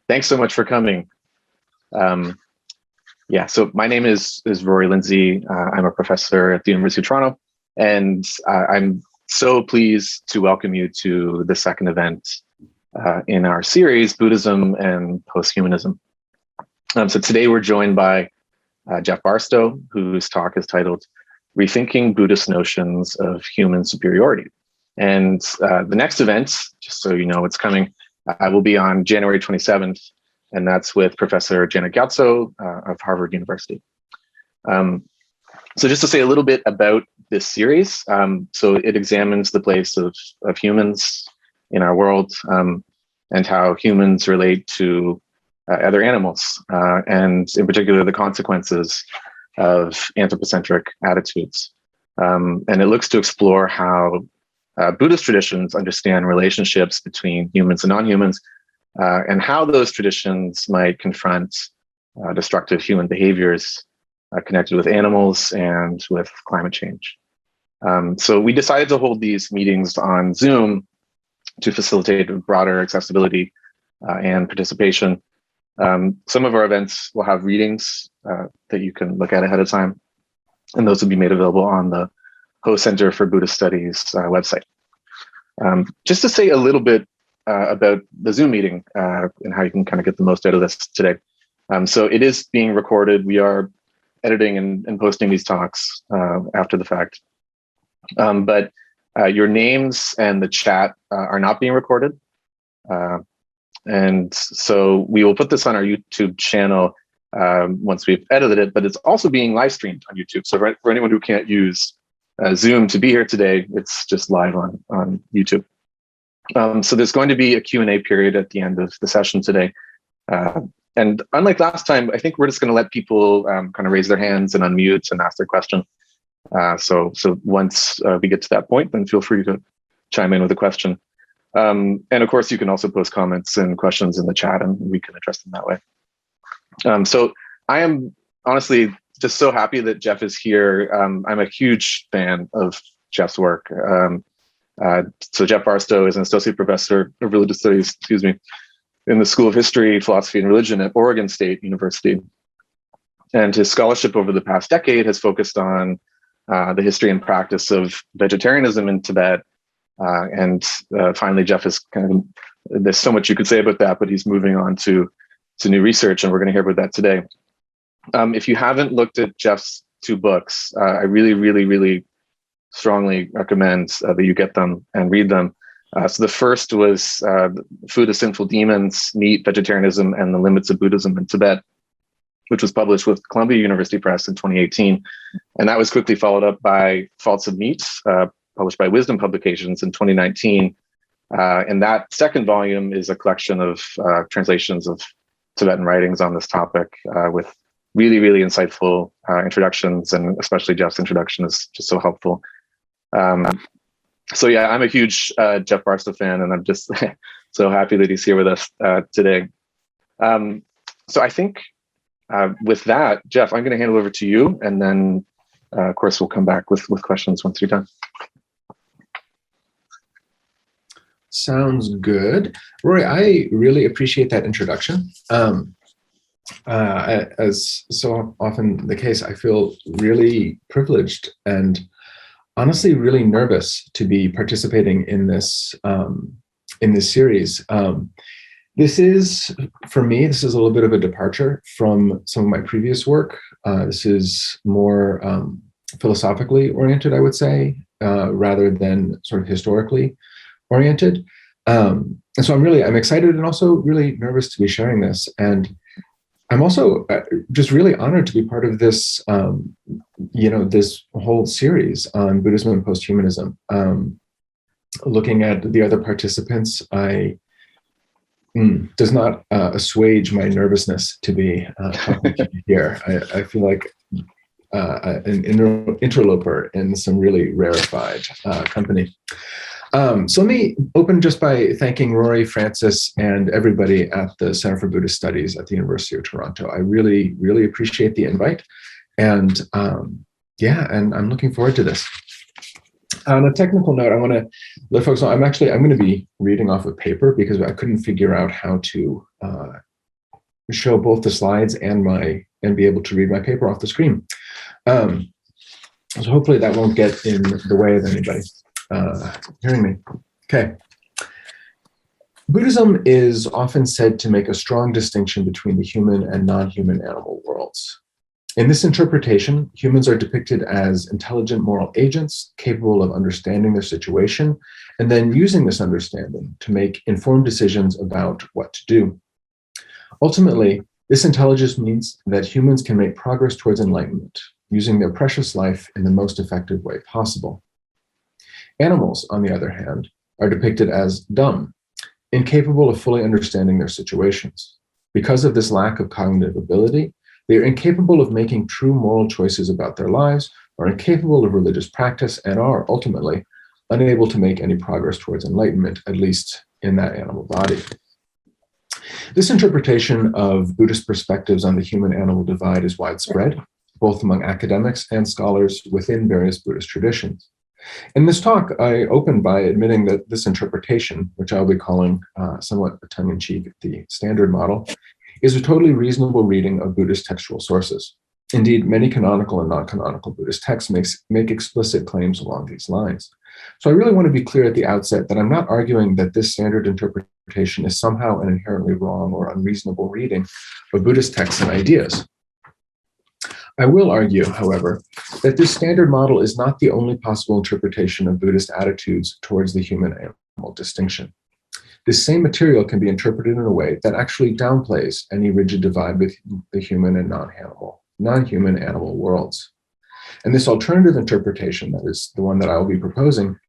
Thanks so much for coming. So my name is Rory Lindsay. I'm a professor at the University of Toronto, and I'm so pleased to welcome you to the second event in our series, Buddhism and Posthumanism. So today we're joined by Geoff Barstow, whose talk is titled Rethinking Buddhist Notions of Human Superiority. And the next event, just so you know it's coming, will be on January 27th, and that's with Professor Janet Gyatso of Harvard University. So just to say a little bit about this series, so it examines the place of humans in our world and how humans relate to other animals, and in particular, the consequences of anthropocentric attitudes. And it looks to explore how Buddhist traditions understand relationships between humans and non-humans, and how those traditions might confront destructive human behaviors connected with animals and with climate change. So we decided to hold these meetings on Zoom to facilitate broader accessibility and participation. Some of our events will have readings that you can look at ahead of time, and those will be made available on the Ho Center for Buddhist Studies website. Just to say a little bit about the Zoom meeting and how you can kind of get the most out of this today. So it is being recorded. We are editing and posting these talks after the fact. But your names and the chat are not being recorded. And so we will put this on our YouTube channel once we've edited it, but it's also being live streamed on YouTube. So for anyone who can't use Zoom to be here today, it's just live on YouTube. So there's going to be a Q&A period at the end of the session today. And unlike last time, I think we're just going to let people kind of raise their hands and unmute and ask their question. So once we get to that point, then feel free to chime in with a question. And of course, you can also post comments and questions in the chat, and we can address them that way. So I am honestly just so happy that Geoff is here. I'm a huge fan of Geoff's work. So Geoff Barstow is an associate professor of religious studies, in the School of History, Philosophy, and Religion at Oregon State University. And his scholarship over the past decade has focused on the history and practice of vegetarianism in Tibet. And finally, Geoff is there's so much you could say about that, but he's moving on to new research, and we're going to hear about that today. If you haven't looked at Geoff's two books, I really, really, really strongly recommend that you get them and read them. So the first was Food of Sinful Demons, Meat, Vegetarianism, and the Limits of Buddhism in Tibet, which was published with Columbia University Press in 2018. And that was quickly followed up by Faults of Meat, published by Wisdom Publications in 2019. And that second volume is a collection of translations of Tibetan writings on this topic with really, really insightful introductions, and especially Geoff's introduction is just so helpful. So yeah, I'm a huge Geoff Barstow fan, and I'm just so happy that he's here with us today. So I think with that, Geoff, I'm going to hand it over to you, and then of course we'll come back with questions once you're done. Sounds good. Rory, I really appreciate that introduction. As so often the case, I feel really privileged and honestly really nervous to be participating in this series. This is, for me, this is a little bit of a departure from some of my previous work. This is more philosophically oriented, I would say, rather than sort of historically oriented. And so I'm excited and also really nervous to be sharing this. And I'm also just really honored to be part of this, this whole series on Buddhism and posthumanism. Looking at the other participants, does not assuage my nervousness to be talking to you here. I feel like an interloper in some really rarefied company. So let me open just by thanking Rory, Francis, and everybody at the Center for Buddhist Studies at the University of Toronto. I really, really appreciate the invite. And and I'm looking forward to this. On a technical note, I want to let folks know I'm going to be reading off of paper because I couldn't figure out how to show both the slides and be able to read my paper off the screen. So hopefully that won't get in the way of anybody hearing me. Okay. Buddhism is often said to make a strong distinction between the human and non-human animal worlds. In this interpretation, humans are depicted as intelligent moral agents capable of understanding their situation and then using this understanding to make informed decisions about what to do. Ultimately, this intelligence means that humans can make progress towards enlightenment, using their precious life in the most effective way possible. Animals, on the other hand, are depicted as dumb, incapable of fully understanding their situations. Because of this lack of cognitive ability, they are incapable of making true moral choices about their lives, are incapable of religious practice, and are ultimately unable to make any progress towards enlightenment, at least in that animal body. This interpretation of Buddhist perspectives on the human-animal divide is widespread, both among academics and scholars within various Buddhist traditions. In this talk, I opened by admitting that this interpretation, which I'll be calling somewhat tongue-in-cheek the standard model, is a totally reasonable reading of Buddhist textual sources. Indeed, many canonical and non-canonical Buddhist texts make explicit claims along these lines. So I really want to be clear at the outset that I'm not arguing that this standard interpretation is somehow an inherently wrong or unreasonable reading of Buddhist texts and ideas. I will argue, however, that this standard model is not the only possible interpretation of Buddhist attitudes towards the human-animal distinction. This same material can be interpreted in a way that actually downplays any rigid divide between the human and non-human animal worlds. And this alternative interpretation, that is the one that I will be proposing,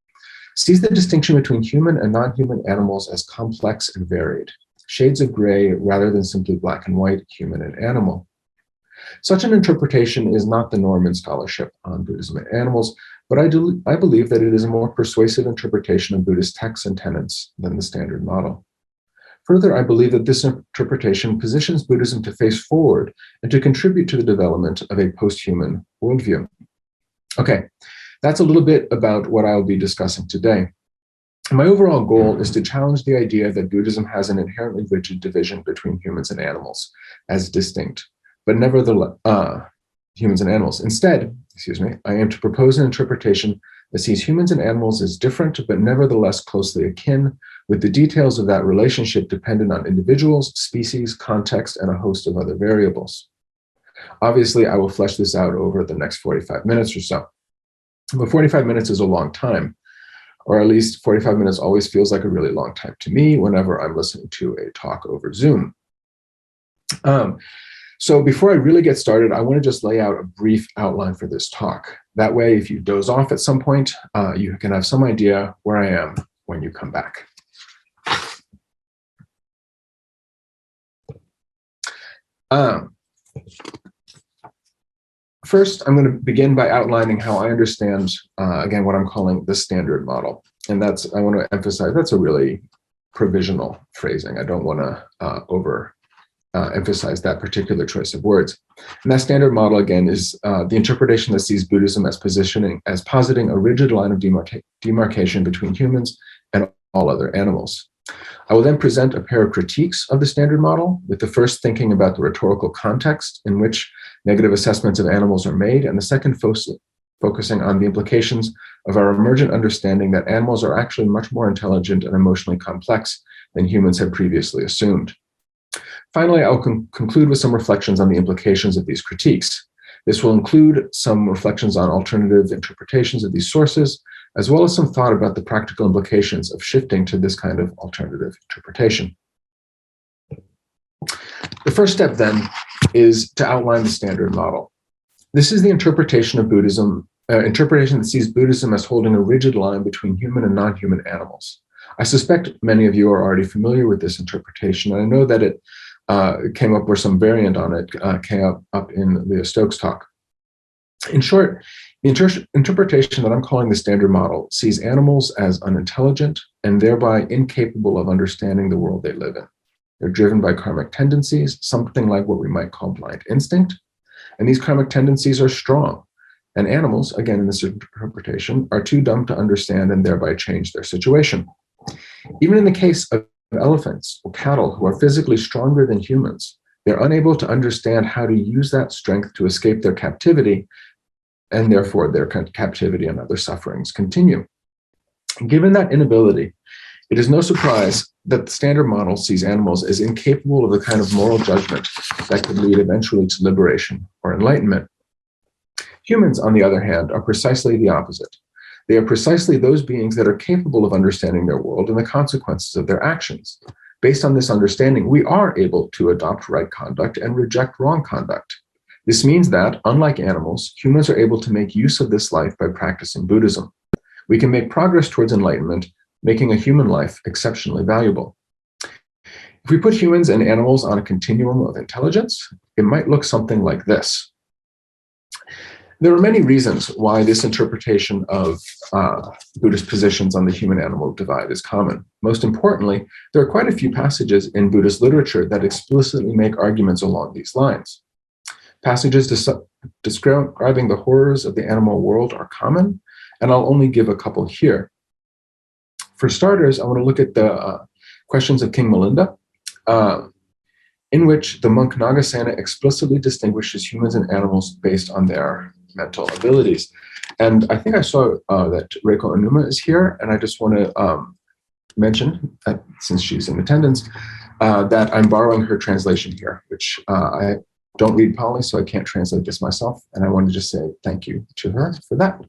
sees the distinction between human and non-human animals as complex and varied, shades of gray rather than simply black and white, human and animal. Such an interpretation is not the norm in scholarship on Buddhism and animals, but I believe that it is a more persuasive interpretation of Buddhist texts and tenets than the standard model. Further, I believe that this interpretation positions Buddhism to face forward and to contribute to the development of a post-human worldview. Okay, that's a little bit about what I'll be discussing today. My overall goal is to challenge the idea that Buddhism has an inherently rigid division between humans and animals as distinct, but nevertheless, humans and animals. Instead, I aim to propose an interpretation that sees humans and animals as different, but nevertheless closely akin, with the details of that relationship dependent on individuals, species, context, and a host of other variables. Obviously, I will flesh this out over the next 45 minutes or so. But 45 minutes is a long time, or at least 45 minutes always feels like a really long time to me whenever I'm listening to a talk over Zoom. So before I really get started, I want to just lay out a brief outline for this talk. That way, if you doze off at some point, you can have some idea where I am when you come back. First, I'm going to begin by outlining how I understand, again, what I'm calling the standard model. And I want to emphasize, that's a really provisional phrasing. I don't want to emphasize that particular choice of words. And that standard model, again, is the interpretation that sees Buddhism as positing a rigid line of demarcation between humans and all other animals. I will then present a pair of critiques of the standard model, with the first thinking about the rhetorical context in which negative assessments of animals are made, and the second focusing on the implications of our emergent understanding that animals are actually much more intelligent and emotionally complex than humans had previously assumed. Finally, I'll conclude with some reflections on the implications of these critiques. This will include some reflections on alternative interpretations of these sources, as well as some thought about the practical implications of shifting to this kind of alternative interpretation. The first step, then, is to outline the standard model. This is the interpretation of Buddhism, interpretation that sees Buddhism as holding a rigid line between human and non-human animals. I suspect many of you are already familiar with this interpretation, and I know that it came up, or some variant on it came up in Leah Stokes' talk. In short, the interpretation that I'm calling the standard model sees animals as unintelligent and thereby incapable of understanding the world they live in. They're driven by karmic tendencies, something like what we might call blind instinct, and these karmic tendencies are strong. And animals, again in this interpretation, are too dumb to understand and thereby change their situation. Even in the case of elephants or cattle who are physically stronger than humans, They're unable to understand how to use that strength to escape their captivity, and therefore their captivity and other sufferings continue. Given that inability, it is no surprise that the standard model sees animals as incapable of the kind of moral judgment that could lead eventually to liberation or enlightenment. Humans, on the other hand, are precisely the opposite. They are precisely those beings that are capable of understanding their world and the consequences of their actions. Based on this understanding, we are able to adopt right conduct and reject wrong conduct. This means that, unlike animals, humans are able to make use of this life by practicing Buddhism. We can make progress towards enlightenment, making a human life exceptionally valuable. If we put humans and animals on a continuum of intelligence, it might look something like this. There are many reasons why this interpretation of Buddhist positions on the human-animal divide is common. Most importantly, there are quite a few passages in Buddhist literature that explicitly make arguments along these lines. Passages describing the horrors of the animal world are common, and I'll only give a couple here. For starters, I want to look at the questions of King Milinda, in which the monk Nagasena explicitly distinguishes humans and animals based on their mental abilities. And I think I saw that Reiko Onuma is here, and I just want to mention, that since she's in attendance, that I'm borrowing her translation here, which I don't read Pali, so I can't translate this myself, and I want to just say thank you to her for that.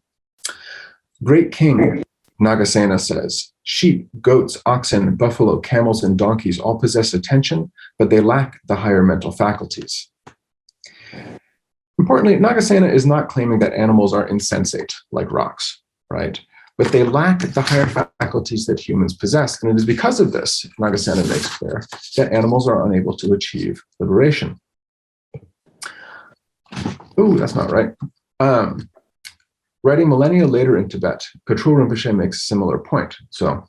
Great King, Nagasena says, sheep, goats, oxen, buffalo, camels, and donkeys all possess attention, but they lack the higher mental faculties. Importantly, Nagasena is not claiming that animals are insensate, like rocks, right? But they lack the higher faculties that humans possess, and it is because of this, Nagasena makes clear, that animals are unable to achieve liberation. Ooh, that's not right. Writing millennia later in Tibet, Patrul Rinpoche makes a similar point. So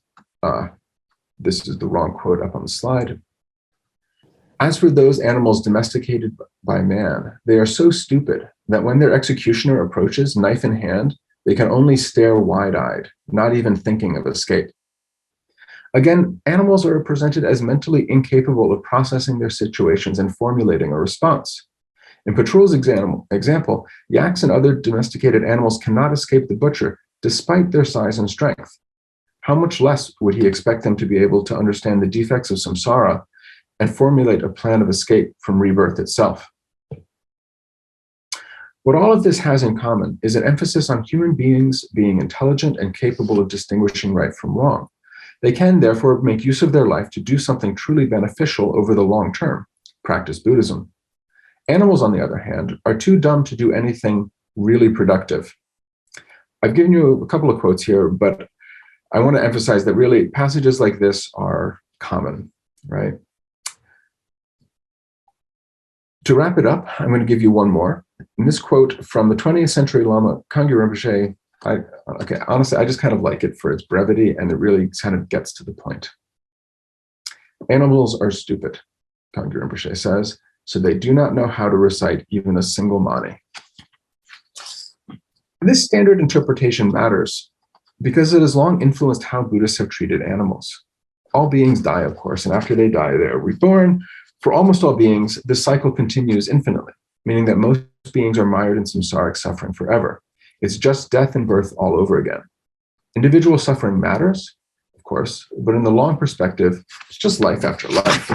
this is the wrong quote up on the slide. As for those animals domesticated by man, they are so stupid that when their executioner approaches, knife in hand, they can only stare wide-eyed, not even thinking of escape. Again, animals are presented as mentally incapable of processing their situations and formulating a response. In Patrul's example, yaks and other domesticated animals cannot escape the butcher despite their size and strength. How much less would he expect them to be able to understand the defects of samsara and formulate a plan of escape from rebirth itself? What all of this has in common is an emphasis on human beings being intelligent and capable of distinguishing right from wrong. They can, therefore, make use of their life to do something truly beneficial over the long term, practice Buddhism. Animals, on the other hand, are too dumb to do anything really productive. I've given you a couple of quotes here, but I want to emphasize that really passages like this are common, right? To wrap it up, I'm going to give you one more. And this quote from the 20th century Lama Kangyo Rinpoche, honestly, I just kind of like it for its brevity, and it really kind of gets to the point. Animals are stupid, Kangyo Rinpoche says, so they do not know how to recite even a single mani. This standard interpretation matters because it has long influenced how Buddhists have treated animals. All beings die, of course, and after they die, they are reborn. For almost all beings, this cycle continues infinitely, meaning that most beings are mired in samsaric suffering forever. It's just death and birth all over again. Individual suffering matters, of course, but in the long perspective, it's just life after life.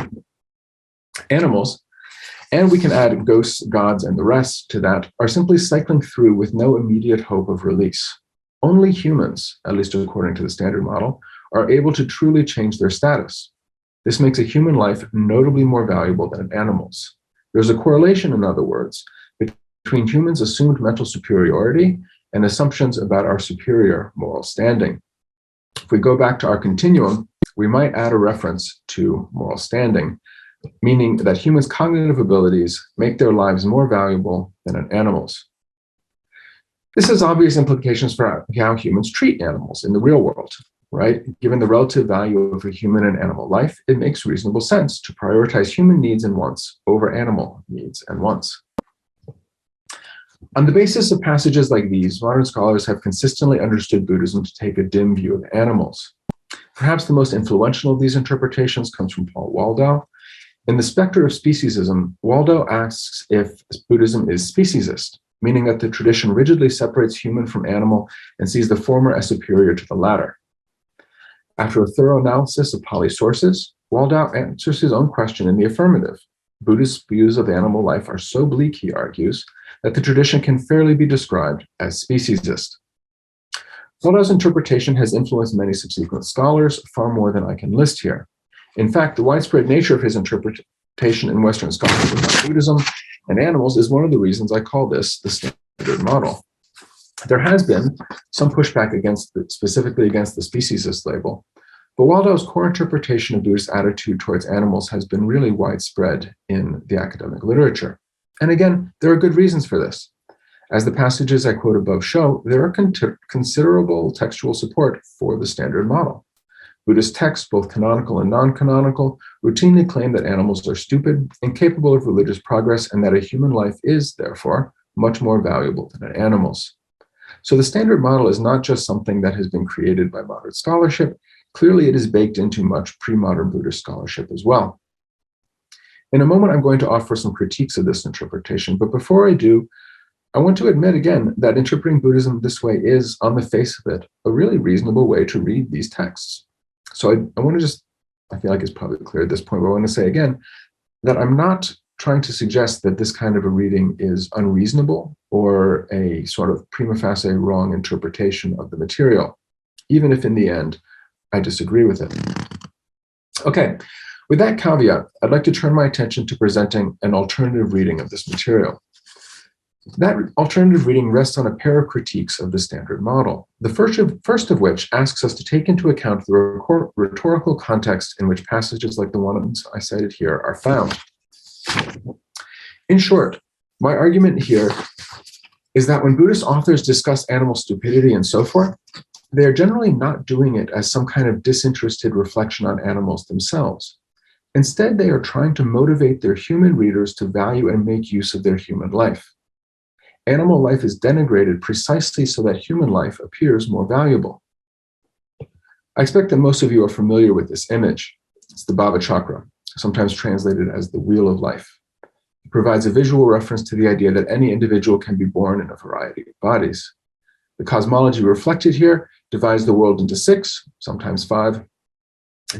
Animals, and we can add ghosts, gods, and the rest to that, are simply cycling through with no immediate hope of release. Only humans, at least according to the standard model, are able to truly change their status. This makes a human life notably more valuable than animals. There's a correlation, in other words, between humans' assumed mental superiority and assumptions about our superior moral standing. If we go back to our continuum, we might add a reference to moral standing, meaning that humans' cognitive abilities make their lives more valuable than an animal's. This has obvious implications for how humans treat animals in the real world, right? Given the relative value of a human and animal life, it makes reasonable sense to prioritize human needs and wants over animal needs and wants. On the basis of passages like these, modern scholars have consistently understood Buddhism to take a dim view of animals. Perhaps the most influential of these interpretations comes from Paul Waldau. In The Specter of Speciesism, Waldo asks if Buddhism is speciesist, meaning that the tradition rigidly separates human from animal and sees the former as superior to the latter. After a thorough analysis of Pali sources, Waldo answers his own question in the affirmative. Buddhist views of animal life are so bleak, he argues, that the tradition can fairly be described as speciesist. Waldo's interpretation has influenced many subsequent scholars, far more than I can list here. In fact, the widespread nature of his interpretation in Western scholarship about Buddhism and animals is one of the reasons I call this the standard model. There has been some pushback specifically against the speciesist label, but Waldo's core interpretation of Buddhist attitude towards animals has been really widespread in the academic literature. And again, there are good reasons for this. As the passages I quote above show, there are considerable textual support for the standard model. Buddhist texts, both canonical and non-canonical, routinely claim that animals are stupid, incapable of religious progress, and that a human life is, therefore, much more valuable than an animal's. So the standard model is not just something that has been created by modern scholarship. Clearly, it is baked into much pre-modern Buddhist scholarship as well. In a moment, I'm going to offer some critiques of this interpretation, but before I do, I want to admit again that interpreting Buddhism this way is, on the face of it, a really reasonable way to read these texts. So I want to I feel like it's probably clear at this point, but I want to say again that I'm not trying to suggest that this kind of a reading is unreasonable or a sort of prima facie wrong interpretation of the material, even if in the end I disagree with it. Okay, with that caveat, I'd like to turn my attention to presenting an alternative reading of this material. That alternative reading rests on a pair of critiques of the standard model, the first of which asks us to take into account the rhetorical context in which passages like the ones I cited here are found. In short, my argument here is that when Buddhist authors discuss animal stupidity and so forth, they are generally not doing it as some kind of disinterested reflection on animals themselves. Instead, they are trying to motivate their human readers to value and make use of their human life. Animal life is denigrated precisely so that human life appears more valuable. I expect that most of you are familiar with this image. It's the Bhava Chakra, sometimes translated as the Wheel of Life. It provides a visual reference to the idea that any individual can be born in a variety of bodies. The cosmology reflected here divides the world into 6, sometimes 5,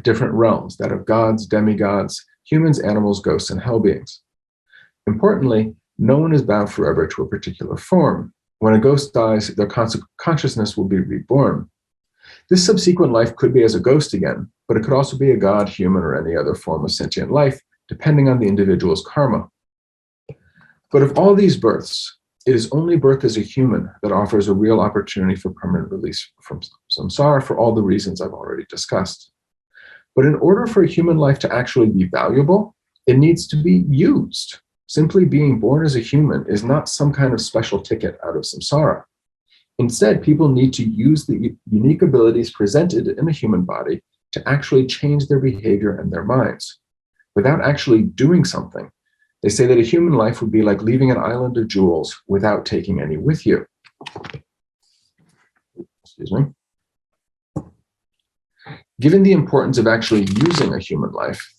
different realms, that of gods, demigods, humans, animals, ghosts, and hell beings. Importantly, no one is bound forever to a particular form. When a ghost dies, their consciousness will be reborn. This subsequent life could be as a ghost again, but it could also be a god, human, or any other form of sentient life, depending on the individual's karma. But of all these births, it is only birth as a human that offers a real opportunity for permanent release from samsara for all the reasons I've already discussed. But in order for a human life to actually be valuable, it needs to be used. Simply being born as a human is not some kind of special ticket out of samsara. Instead, people need to use the unique abilities presented in the human body to actually change their behavior and their minds. Without actually doing something, they say that a human life would be like leaving an island of jewels without taking any with you. Excuse me. Given the importance of actually using a human life,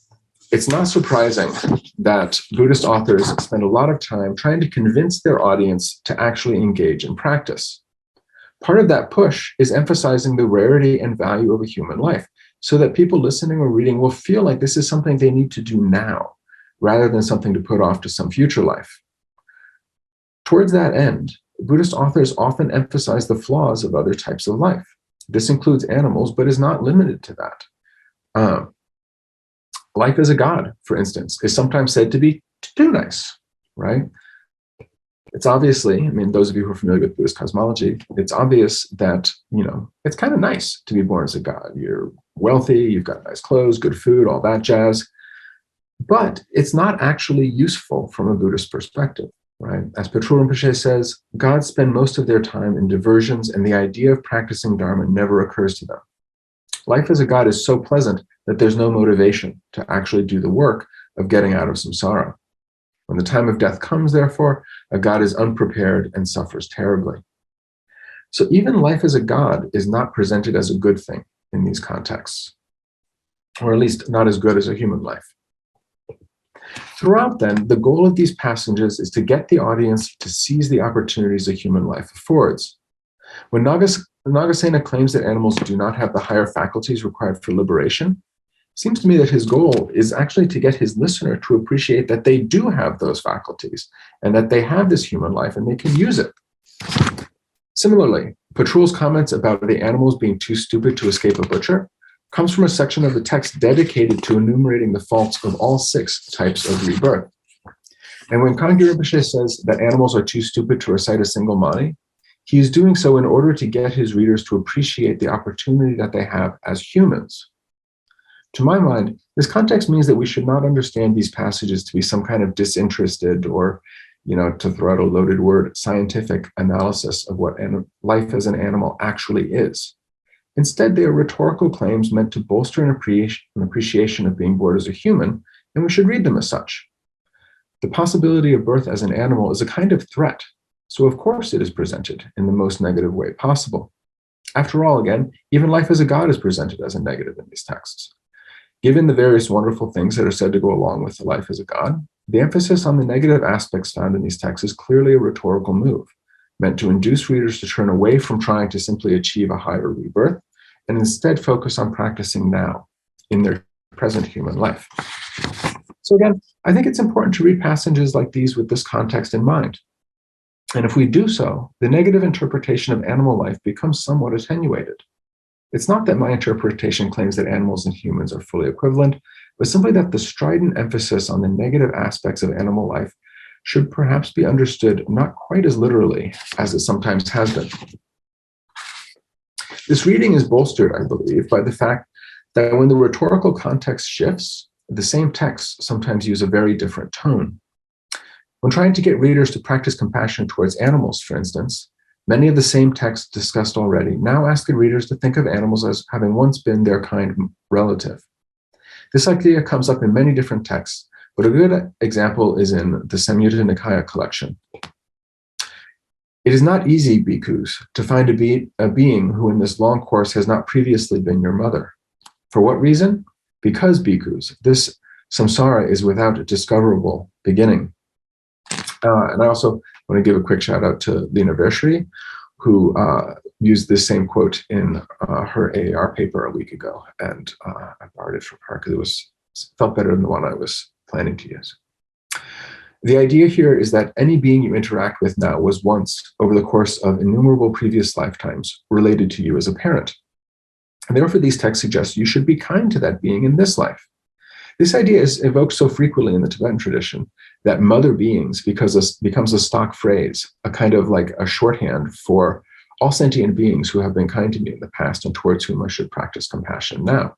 it's not surprising that Buddhist authors spend a lot of time trying to convince their audience to actually engage in practice. Part of that push is emphasizing the rarity and value of a human life so that people listening or reading will feel like this is something they need to do now, rather than something to put off to some future life. Towards that end, Buddhist authors often emphasize the flaws of other types of life. This includes animals, but is not limited to that. Life as a god, for instance, is sometimes said to be too nice, right? It's obviously, those of you who are familiar with Buddhist cosmology, it's obvious that, it's kind of nice to be born as a god. You're wealthy, you've got nice clothes, good food, all that jazz. But it's not actually useful from a Buddhist perspective, right? As Patrul Rinpoche says, gods spend most of their time in diversions, and the idea of practicing Dharma never occurs to them. Life as a god is so pleasant that there's no motivation to actually do the work of getting out of samsara. When the time of death comes, therefore, a god is unprepared and suffers terribly. So even life as a god is not presented as a good thing in these contexts, or at least not as good as a human life. Throughout, then, the goal of these passages is to get the audience to seize the opportunities a human life affords. When Nagasena claims that animals do not have the higher faculties required for liberation, it seems to me that his goal is actually to get his listener to appreciate that they do have those faculties and that they have this human life and they can use it. Similarly, Patrul's comments about the animals being too stupid to escape a butcher comes from a section of the text dedicated to enumerating the faults of all 6 types of rebirth. And when Kangyur Rinpoche says that animals are too stupid to recite a single mani, he is doing so in order to get his readers to appreciate the opportunity that they have as humans. To my mind, this context means that we should not understand these passages to be some kind of disinterested or, to throw out a loaded word, scientific analysis of what life as an animal actually is. Instead, they are rhetorical claims meant to bolster an appreciation of being born as a human, and we should read them as such. The possibility of birth as an animal is a kind of threat, so of course it is presented in the most negative way possible. After all, again, even life as a god is presented as a negative in these texts. Given the various wonderful things that are said to go along with the life as a god, the emphasis on the negative aspects found in these texts is clearly a rhetorical move, meant to induce readers to turn away from trying to simply achieve a higher rebirth and instead focus on practicing now in their present human life. So again, I think it's important to read passages like these with this context in mind. And if we do so, the negative interpretation of animal life becomes somewhat attenuated. It's not that my interpretation claims that animals and humans are fully equivalent, but simply that the strident emphasis on the negative aspects of animal life should perhaps be understood not quite as literally as it sometimes has been. This reading is bolstered, I believe, by the fact that when the rhetorical context shifts, the same texts sometimes use a very different tone. When trying to get readers to practice compassion towards animals, for instance, many of the same texts discussed already now ask the readers to think of animals as having once been their kind relative. This idea comes up in many different texts, but a good example is in the Samyutta Nikaya collection. It is not easy, bhikkhus, to find a being who in this long course has not previously been your mother. For what reason? Because, bhikkhus, this samsara is without a discoverable beginning. And I also want to give a quick shout out to Lena Verschri, who used this same quote in her AAR paper a week ago. And I borrowed it from her because it felt better than the one I was planning to use. The idea here is that any being you interact with now was once, over the course of innumerable previous lifetimes, related to you as a parent. And therefore, these texts suggest you should be kind to that being in this life. This idea is evoked so frequently in the Tibetan tradition that mother beings becomes a stock phrase, a kind of like a shorthand for all sentient beings who have been kind to me in the past and towards whom I should practice compassion now.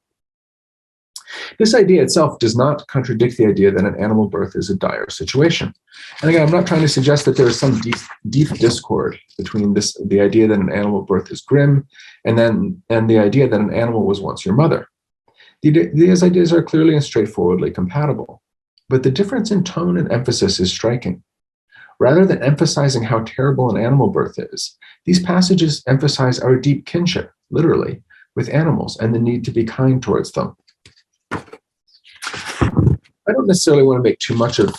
This idea itself does not contradict the idea that an animal birth is a dire situation. And again, I'm not trying to suggest that there is some deep discord between the idea that an animal birth is grim and the idea that an animal was once your mother. These ideas are clearly and straightforwardly compatible, but the difference in tone and emphasis is striking. Rather than emphasizing how terrible an animal birth is, these passages emphasize our deep kinship, literally, with animals and the need to be kind towards them. I don't necessarily want to make too much of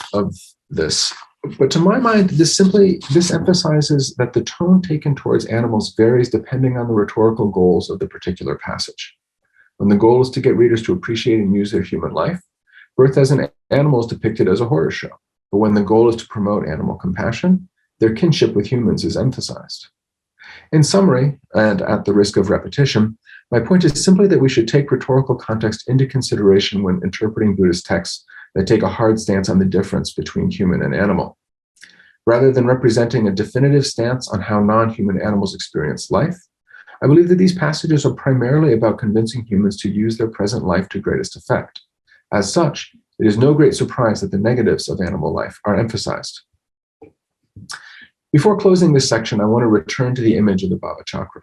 this, but to my mind, this emphasizes that the tone taken towards animals varies depending on the rhetorical goals of the particular passage. When the goal is to get readers to appreciate and use their human life, birth as an animal is depicted as a horror show. But when the goal is to promote animal compassion, their kinship with humans is emphasized. In summary, and at the risk of repetition, my point is simply that we should take rhetorical context into consideration when interpreting Buddhist texts that take a hard stance on the difference between human and animal. Rather than representing a definitive stance on how non-human animals experience life, I believe that these passages are primarily about convincing humans to use their present life to greatest effect. As such, it is no great surprise that the negatives of animal life are emphasized. Before closing this section, I want to return to the image of the Bhava Chakra.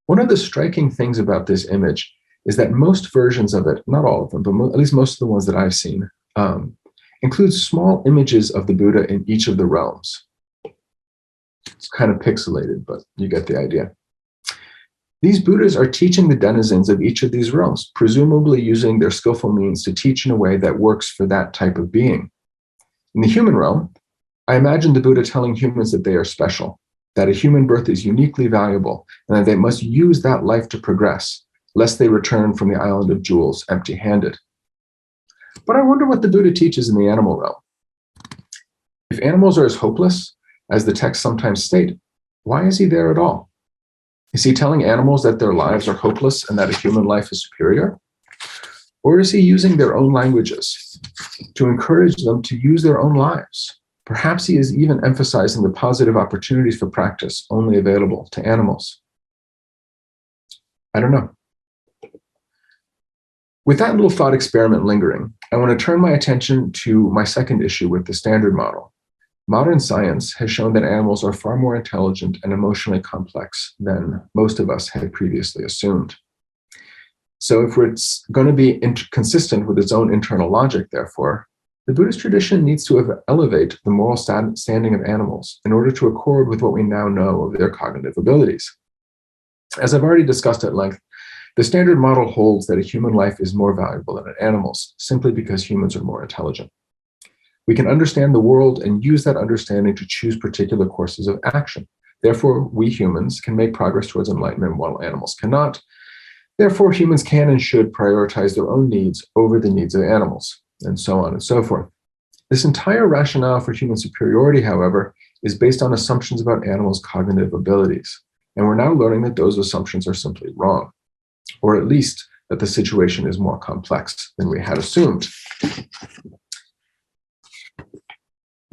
One of the striking things about this image is that most versions of it, not all of them, but at least most of the ones that I've seen, include small images of the Buddha in each of the realms. It's kind of pixelated, but you get the idea. These Buddhas are teaching the denizens of each of these realms, presumably using their skillful means to teach in a way that works for that type of being. In the human realm, I imagine the Buddha telling humans that they are special, that a human birth is uniquely valuable, and that they must use that life to progress, lest they return from the island of jewels empty-handed. But I wonder what the Buddha teaches in the animal realm. If animals are as hopeless as the texts sometimes state, why is he there at all? Is he telling animals that their lives are hopeless and that a human life is superior? Or is he using their own languages to encourage them to use their own lives? Perhaps he is even emphasizing the positive opportunities for practice only available to animals. I don't know. With that little thought experiment lingering, I want to turn my attention to my second issue with the standard model. Modern science has shown that animals are far more intelligent and emotionally complex than most of us had previously assumed. So if it's going to be consistent with its own internal logic, therefore, the Buddhist tradition needs to elevate the moral standing of animals in order to accord with what we now know of their cognitive abilities. As I've already discussed at length, the standard model holds that a human life is more valuable than an animal's, simply because humans are more intelligent. We can understand the world and use that understanding to choose particular courses of action. Therefore, we humans can make progress towards enlightenment while animals cannot. Therefore, humans can and should prioritize their own needs over the needs of animals, and so on and so forth. This entire rationale for human superiority, however, is based on assumptions about animals' cognitive abilities. And we're now learning that those assumptions are simply wrong, or at least that the situation is more complex than we had assumed.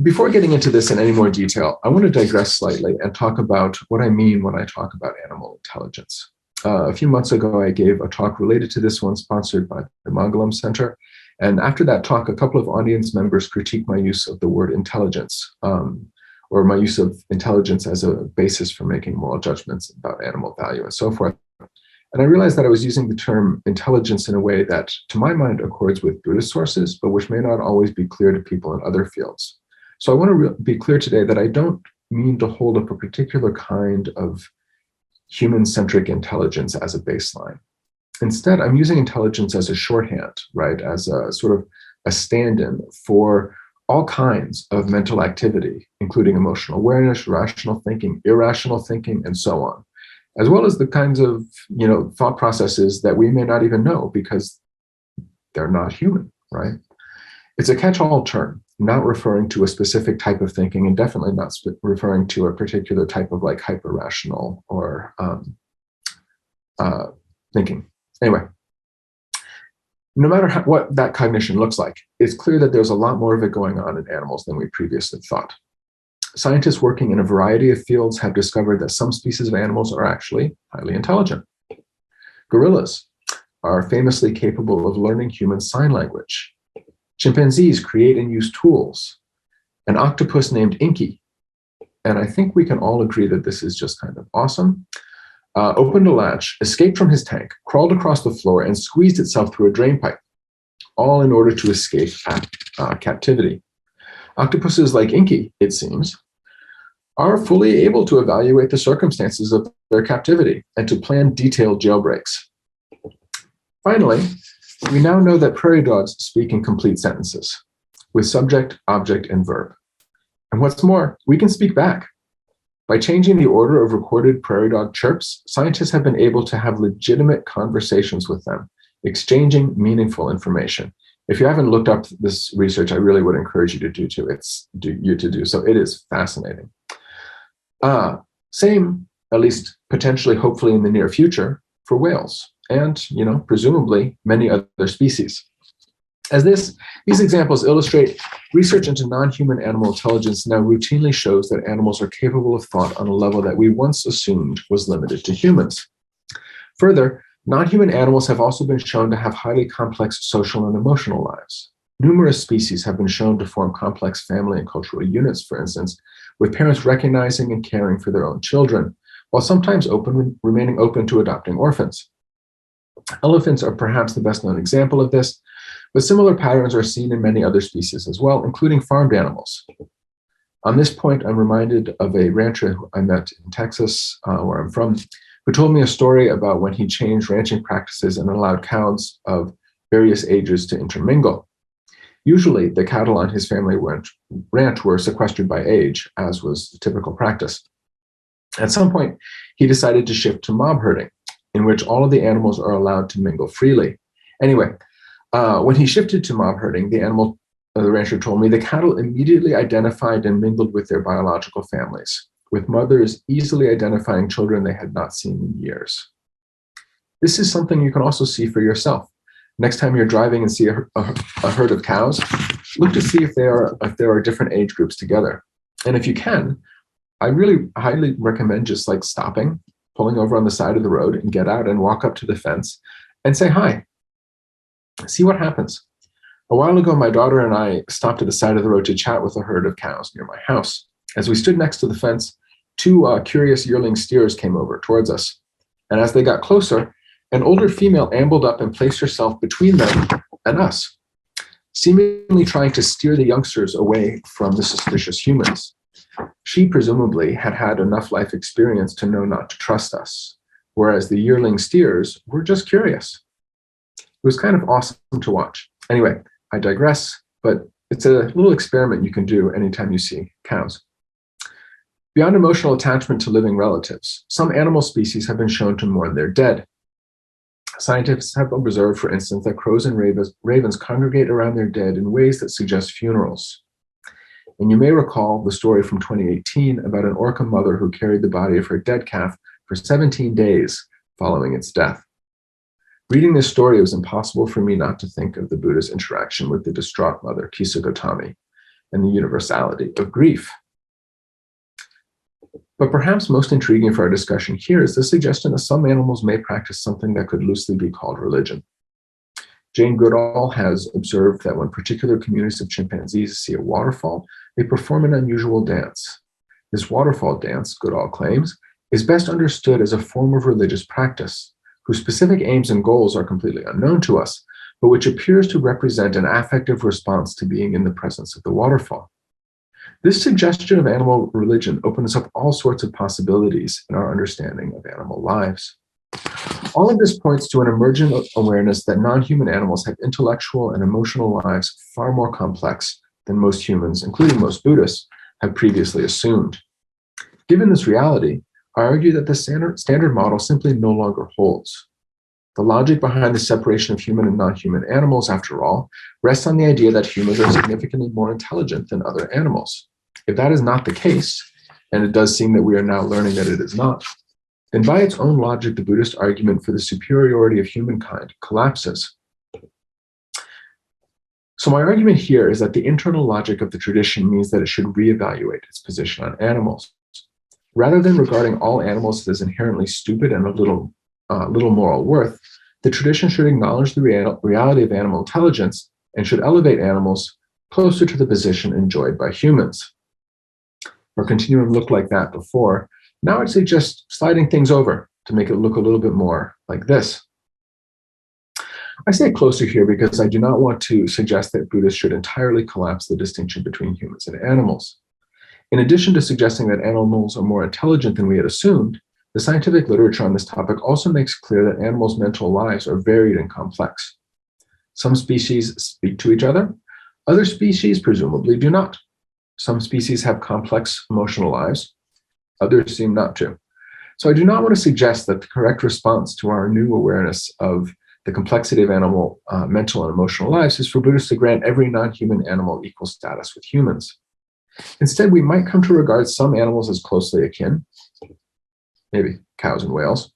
Before getting into this in any more detail, I want to digress slightly and talk about what I mean when I talk about animal intelligence. A few months ago, I gave a talk related to this one, sponsored by the Mangalam Center. And after that talk, a couple of audience members critiqued my use of the word intelligence, or my use of intelligence as a basis for making moral judgments about animal value and so forth. And I realized that I was using the term intelligence in a way that, to my mind, accords with Buddhist sources, but which may not always be clear to people in other fields. So I want to be clear today that I don't mean to hold up a particular kind of human-centric intelligence as a baseline. Instead, I'm using intelligence as a shorthand, right, as a sort of a stand-in for all kinds of mental activity, including emotional awareness, rational thinking, irrational thinking, and so on, as well as the kinds of, thought processes that we may not even know because they're not human, right? It's a catch-all term, not referring to a specific type of thinking, and definitely not referring to a particular type of like hyper-rational or thinking. Anyway, no matter what that cognition looks like, it's clear that there's a lot more of it going on in animals than we previously thought. Scientists working in a variety of fields have discovered that some species of animals are actually highly intelligent. Gorillas are famously capable of learning human sign language. Chimpanzees create and use tools. An octopus named Inky, and I think we can all agree that this is just kind of awesome, opened a latch, escaped from his tank, crawled across the floor, and squeezed itself through a drain pipe, all in order to escape captivity. Octopuses like Inky, it seems, are fully able to evaluate the circumstances of their captivity and to plan detailed jailbreaks. Finally, we now know that prairie dogs speak in complete sentences with subject, object, and verb. And what's more, we can speak back. By changing the order of recorded prairie dog chirps, scientists have been able to have legitimate conversations with them, exchanging meaningful information. If you haven't looked up this research, I really would encourage you to do so. It is fascinating. Same, at least potentially, hopefully in the near future, for whales and, presumably many other species. As these examples illustrate, research into non-human animal intelligence now routinely shows that animals are capable of thought on a level that we once assumed was limited to humans. Further, non-human animals have also been shown to have highly complex social and emotional lives. Numerous species have been shown to form complex family and cultural units, for instance, with parents recognizing and caring for their own children, while sometimes remaining open to adopting orphans. Elephants are perhaps the best known example of this, but similar patterns are seen in many other species as well, including farmed animals. On this point, I'm reminded of a rancher I met in Texas, where I'm from, who told me a story about when he changed ranching practices and allowed cows of various ages to intermingle. Usually, the cattle on his family ranch were sequestered by age, as was the typical practice. At some point, he decided to shift to mob herding, in which all of the animals are allowed to mingle freely. Anyway, when he shifted to mob herding, the rancher told me, the cattle immediately identified and mingled with their biological families, with mothers easily identifying children they had not seen in years. This is something you can also see for yourself. Next time you're driving and see a herd of cows, look to see if there are different age groups together. And if you can, I really highly recommend just like stopping, pulling over on the side of the road and get out and walk up to the fence and say hi. See what happens. A while ago, my daughter and I stopped at the side of the road to chat with a herd of cows near my house. As we stood next to the fence, two curious yearling steers came over towards us. And as they got closer, an older female ambled up and placed herself between them and us, seemingly trying to steer the youngsters away from the suspicious humans. She presumably had had enough life experience to know not to trust us, whereas the yearling steers were just curious. It was kind of awesome to watch. Anyway, I digress, but it's a little experiment you can do anytime you see cows. Beyond emotional attachment to living relatives, some animal species have been shown to mourn their dead. Scientists have observed, for instance, that crows and ravens congregate around their dead in ways that suggest funerals. And you may recall the story from 2018 about an orca mother who carried the body of her dead calf for 17 days following its death. Reading this story, it was impossible for me not to think of the Buddha's interaction with the distraught mother, Kisagotami, and the universality of grief. But perhaps most intriguing for our discussion here is the suggestion that some animals may practice something that could loosely be called religion. Jane Goodall has observed that when particular communities of chimpanzees see a waterfall, they perform an unusual dance. This waterfall dance, Goodall claims, is best understood as a form of religious practice, whose specific aims and goals are completely unknown to us, but which appears to represent an affective response to being in the presence of the waterfall. This suggestion of animal religion opens up all sorts of possibilities in our understanding of animal lives. All of this points to an emergent awareness that non-human animals have intellectual and emotional lives far more complex than most humans, including most Buddhists, have previously assumed. Given this reality, I argue that the standard model simply no longer holds. The logic behind the separation of human and non-human animals, after all, rests on the idea that humans are significantly more intelligent than other animals. If that is not the case, and it does seem that we are now learning that it is not, then by its own logic, the Buddhist argument for the superiority of humankind collapses. So my argument here is that the internal logic of the tradition means that it should reevaluate its position on animals. Rather than regarding all animals as inherently stupid and little moral worth, the tradition should acknowledge the reality of animal intelligence and should elevate animals closer to the position enjoyed by humans. Our continuum looked like that before. Now I'd suggest sliding things over to make it look a little bit more like this. I say closer here because I do not want to suggest that Buddhists should entirely collapse the distinction between humans and animals. In addition to suggesting that animals are more intelligent than we had assumed, the scientific literature on this topic also makes clear that animals' mental lives are varied and complex. Some species speak to each other. Other species presumably do not. Some species have complex emotional lives. Others seem not to. So I do not want to suggest that the correct response to our new awareness of the complexity of animal mental and emotional lives is for Buddhists to grant every non-human animal equal status with humans. Instead, we might come to regard some animals as closely akin, maybe cows and whales,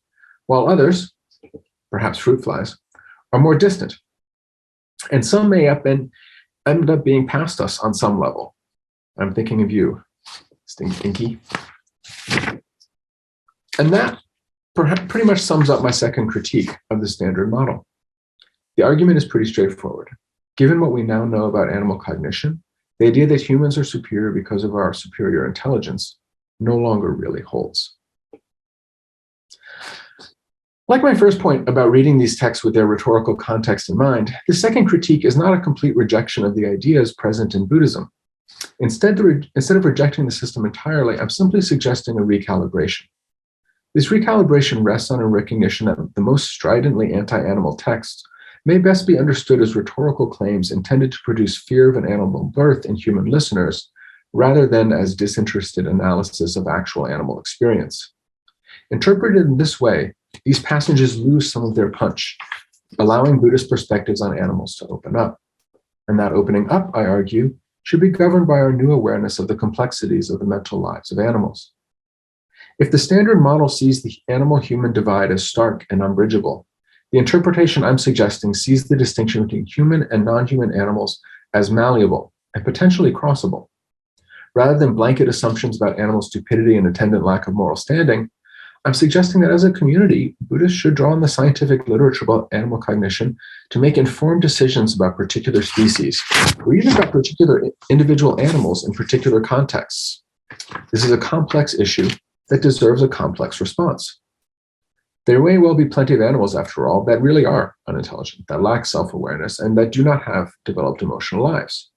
while others, perhaps fruit flies, are more distant. And some may end up being past us on some level. I'm thinking of you, Stinky. And that pretty much sums up my second critique of the standard model. The argument is pretty straightforward. Given what we now know about animal cognition, the idea that humans are superior because of our superior intelligence no longer really holds. Like my first point about reading these texts with their rhetorical context in mind, the second critique is not a complete rejection of the ideas present in Buddhism. Instead of rejecting the system entirely, I'm simply suggesting a recalibration. This recalibration rests on a recognition that the most stridently anti-animal texts may best be understood as rhetorical claims intended to produce fear of an animal birth in human listeners, rather than as disinterested analysis of actual animal experience. Interpreted in this way, these passages lose some of their punch, allowing Buddhist perspectives on animals to open up. And that opening up, I argue, should be governed by our new awareness of the complexities of the mental lives of animals. If the standard model sees the animal-human divide as stark and unbridgeable, the interpretation I'm suggesting sees the distinction between human and non-human animals as malleable and potentially crossable. Rather than blanket assumptions about animal stupidity and attendant lack of moral standing, I'm suggesting that as a community, Buddhists should draw on the scientific literature about animal cognition to make informed decisions about particular species, or even about particular individual animals in particular contexts. This is a complex issue that deserves a complex response. There may well be plenty of animals, after all, that really are unintelligent, that lack self-awareness, and that do not have developed emotional lives.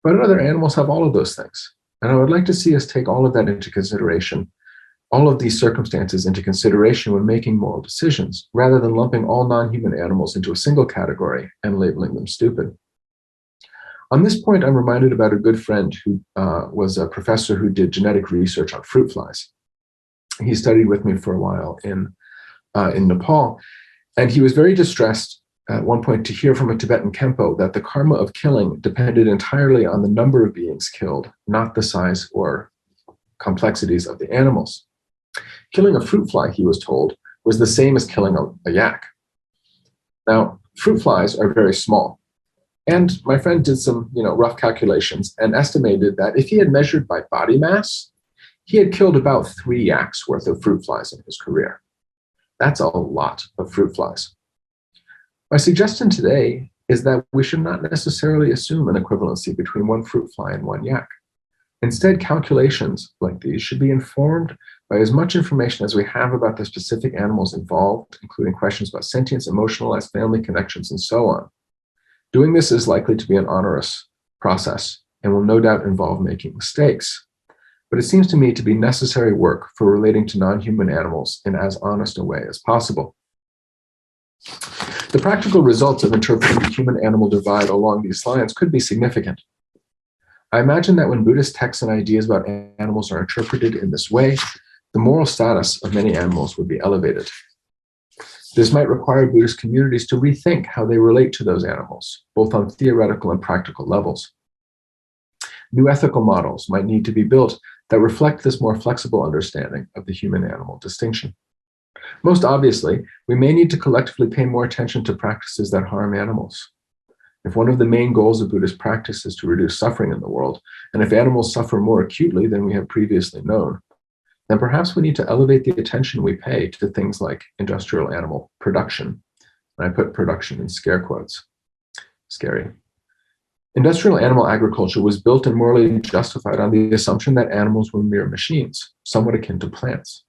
But other animals have all of those things. And I would like to see us take all of that into consideration, all of these circumstances into consideration when making moral decisions, rather than lumping all non-human animals into a single category and labeling them stupid. On this point, I'm reminded about a good friend who was a professor who did genetic research on fruit flies. He studied with me for a while in Nepal, and he was very distressed at one point to hear from a Tibetan Khenpo that the karma of killing depended entirely on the number of beings killed, not the size or complexities of the animals. Killing a fruit fly, he was told, was the same as killing a yak. Now, fruit flies are very small. And my friend did some rough calculations and estimated that if he had measured by body mass, he had killed about 3 yaks worth of fruit flies in his career. That's a lot of fruit flies. My suggestion today is that we should not necessarily assume an equivalency between one fruit fly and one yak. Instead, calculations like these should be informed by as much information as we have about the specific animals involved, including questions about sentience, emotional lives, family connections, and so on. Doing this is likely to be an onerous process and will no doubt involve making mistakes. But it seems to me to be necessary work for relating to non-human animals in as honest a way as possible. The practical results of interpreting the human-animal divide along these lines could be significant. I imagine that when Buddhist texts and ideas about animals are interpreted in this way, the moral status of many animals would be elevated. This might require Buddhist communities to rethink how they relate to those animals, both on theoretical and practical levels. New ethical models might need to be built that reflect this more flexible understanding of the human-animal distinction. Most obviously, we may need to collectively pay more attention to practices that harm animals. If one of the main goals of Buddhist practice is to reduce suffering in the world, and if animals suffer more acutely than we have previously known, then perhaps we need to elevate the attention we pay to things like industrial animal production. And I put production in scare quotes. Scary. Industrial animal agriculture was built and morally justified on the assumption that animals were mere machines, somewhat akin to plants.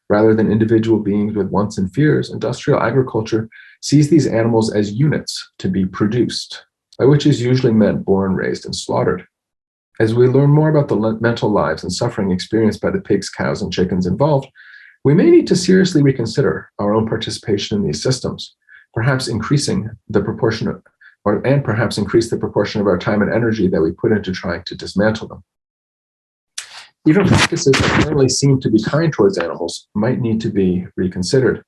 Rather than individual beings with wants and fears, industrial agriculture sees these animals as units to be produced, by which is usually meant born, raised, and slaughtered. As we learn more about the mental lives and suffering experienced by the pigs, cows, and chickens involved, we may need to seriously reconsider our own participation in these systems, perhaps increasing the proportion of, and perhaps increase the proportion of our time and energy that we put into trying to dismantle them. Even practices that currently seem to be kind towards animals might need to be reconsidered.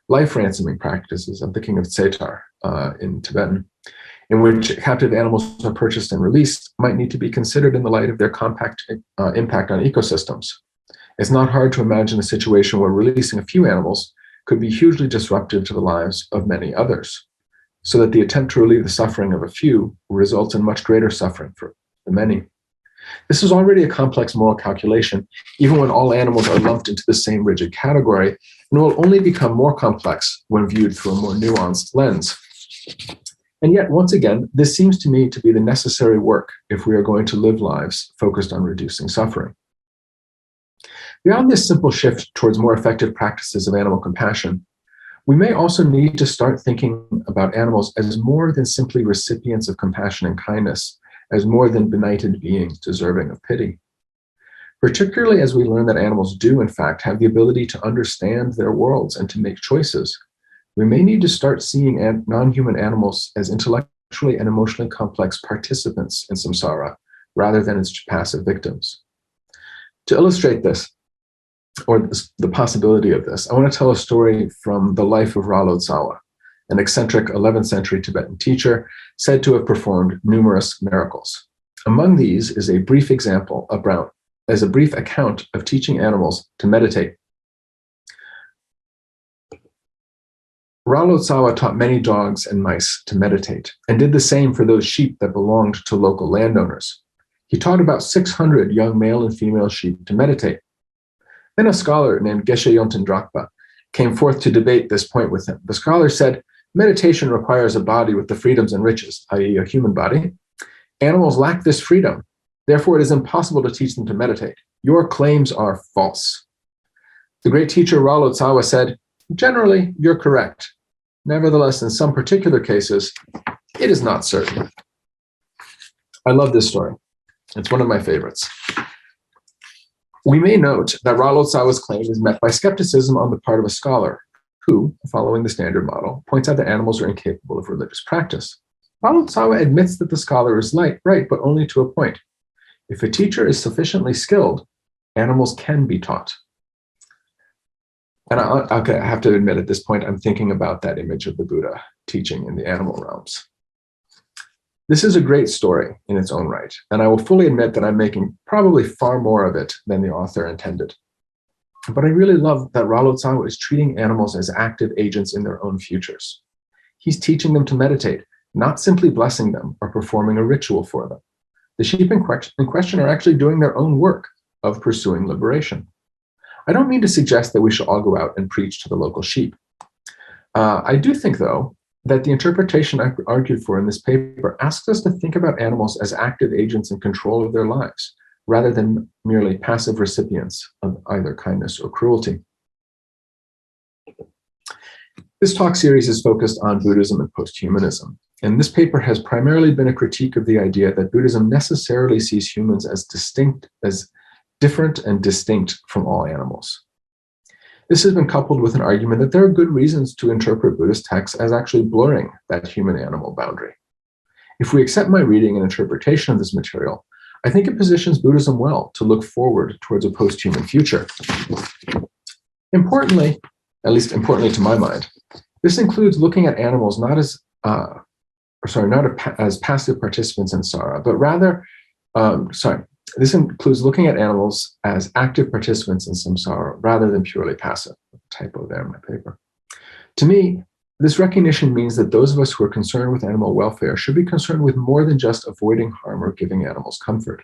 Life ransoming practices, I'm thinking of Tsetar in Tibetan, in which captive animals are purchased and released, might need to be considered in the light of their impact on ecosystems. It's not hard to imagine a situation where releasing a few animals could be hugely disruptive to the lives of many others, so that the attempt to relieve the suffering of a few results in much greater suffering for the many. This is already a complex moral calculation, even when all animals are lumped into the same rigid category, and will only become more complex when viewed through a more nuanced lens. And yet, once again, this seems to me to be the necessary work if we are going to live lives focused on reducing suffering. Beyond this simple shift towards more effective practices of animal compassion, we may also need to start thinking about animals as more than simply recipients of compassion and kindness, as more than benighted beings deserving of pity. particularly as we learn that animals do, in fact, have the ability to understand their worlds and to make choices. We may need to start seeing non-human animals as intellectually and emotionally complex participants in samsara, rather than as passive victims. To illustrate this, or the possibility of this, I want to tell a story from the life of Ralotsawa, an eccentric 11th century Tibetan teacher said to have performed numerous miracles. Among these is a brief account of teaching animals to meditate. Ralotsawa taught many dogs and mice to meditate, and did the same for those sheep that belonged to local landowners. He taught about 600 young male and female sheep to meditate. Then a scholar named Geshe Yonten Drakpa came forth to debate this point with him. The scholar said, meditation requires a body with the freedoms and riches, i.e. a human body. Animals lack this freedom. Therefore, it is impossible to teach them to meditate. Your claims are false. The great teacher Ralotsawa said, generally, you're correct. Nevertheless, in some particular cases, it is not certain. I love this story. It's one of my favorites. We may note that Ralotsawa's claim is met by skepticism on the part of a scholar who, following the standard model, points out that animals are incapable of religious practice. Ralotsawa admits that the scholar is right, but only to a point. If a teacher is sufficiently skilled, animals can be taught. And I have to admit at this point, I'm thinking about that image of the Buddha teaching in the animal realms. This is a great story in its own right, and I will fully admit that I'm making probably far more of it than the author intended. But I really love that Ralotsawa is treating animals as active agents in their own futures. He's teaching them to meditate, not simply blessing them or performing a ritual for them. The sheep in question are actually doing their own work of pursuing liberation. I don't mean to suggest that we should all go out and preach to the local sheep. I do think, though, that the interpretation I argued for in this paper asks us to think about animals as active agents in control of their lives, rather than merely passive recipients of either kindness or cruelty. This talk series is focused on Buddhism and posthumanism, and this paper has primarily been a critique of the idea that Buddhism necessarily sees humans as different and distinct from all animals. This has been coupled with an argument that there are good reasons to interpret Buddhist texts as actually blurring that human-animal boundary. If we accept my reading and interpretation of this material, I think it positions Buddhism well to look forward towards a post-human future. Importantly, at least importantly to my mind, this includes looking at animals not as passive participants in samsara, but rather, this includes looking at animals as active participants in samsara rather than purely passive. Typo there in my paper. To me, this recognition means that those of us who are concerned with animal welfare should be concerned with more than just avoiding harm or giving animals comfort.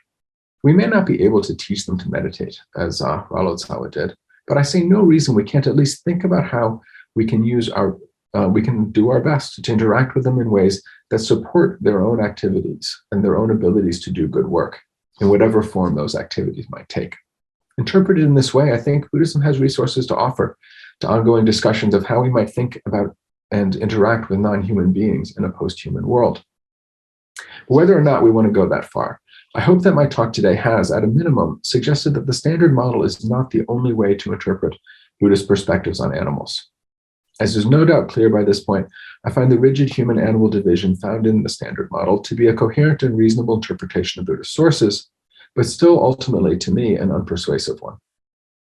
We may not be able to teach them to meditate, as Ralotsawa did, but I see no reason we can't at least think about how we can do our best to interact with them in ways that support their own activities and their own abilities to do good work, in whatever form those activities might take. Interpreted in this way, I think Buddhism has resources to offer to ongoing discussions of how we might think about and interact with non-human beings in a post-human world. But whether or not we want to go that far, I hope that my talk today has, at a minimum, suggested that the standard model is not the only way to interpret Buddhist perspectives on animals. As is no doubt clear by this point, I find the rigid human-animal division found in the standard model to be a coherent and reasonable interpretation of Buddhist sources, but still ultimately, to me, an unpersuasive one.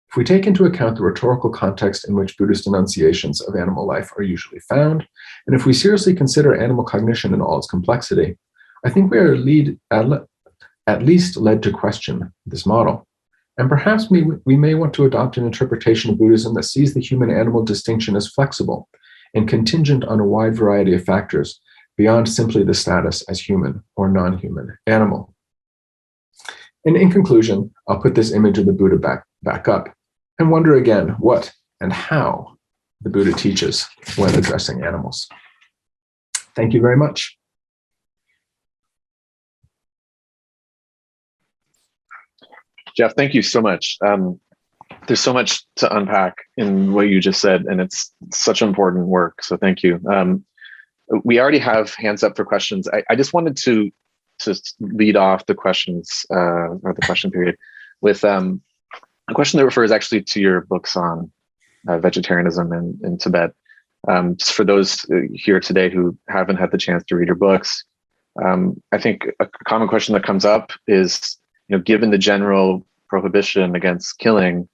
If we take into account the rhetorical context in which Buddhist enunciations of animal life are usually found, and if we seriously consider animal cognition in all its complexity, I think we are at least led to question this model. And perhaps we may want to adopt an interpretation of Buddhism that sees the human-animal distinction as flexible and contingent on a wide variety of factors beyond simply the status as human or non-human animal. And in conclusion, I'll put this image of the Buddha back up and wonder again what and how the Buddha teaches when addressing animals. Thank you very much. Geoff, thank you so much. There's so much to unpack in what you just said, and it's such important work. So thank you. We already have hands up for questions. I just wanted to lead off the questions or the question period with a question that refers actually to your books on vegetarianism in Tibet. Just for those here today who haven't had the chance to read your books, I think a common question that comes up is, given the general prohibition against killing,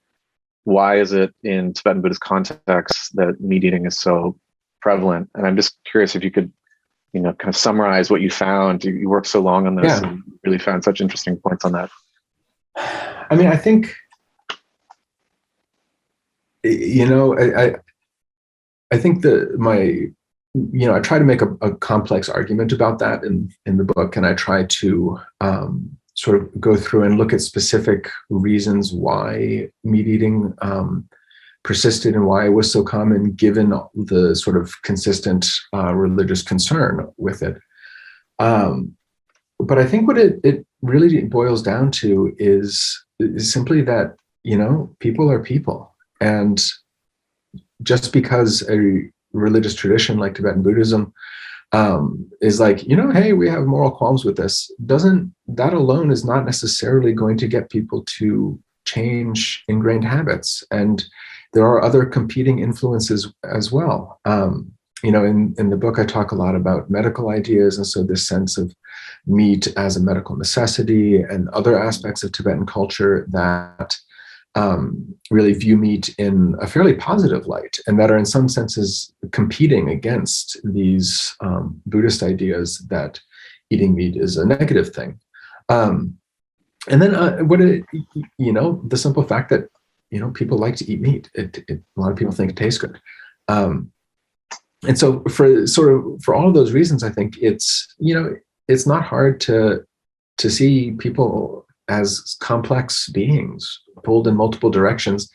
why is it in Tibetan Buddhist contexts that meat eating is so prevalent? And I'm just curious if you could, kind of summarize what you found. You worked so long on this and really found such interesting points on that. I mean, I think, I think I try to make a complex argument about that in the book, and I try to sort of go through and look at specific reasons why meat eating persisted and why it was so common, given the sort of consistent religious concern with it. But I think what it really boils down to is simply that, people are people. And just because a religious tradition like Tibetan Buddhism is like, hey, we have moral qualms with this, that alone is not necessarily going to get people to change ingrained habits. And there are other competing influences as well. In the book, I talk a lot about medical ideas. And so this sense of meat as a medical necessity and other aspects of Tibetan culture that really view meat in a fairly positive light, and that are in some senses competing against these Buddhist ideas that eating meat is a negative thing. And then the simple fact that, people like to eat meat. A lot of people think it tastes good. And so for all of those reasons, I think it's not hard to see people as complex beings pulled in multiple directions,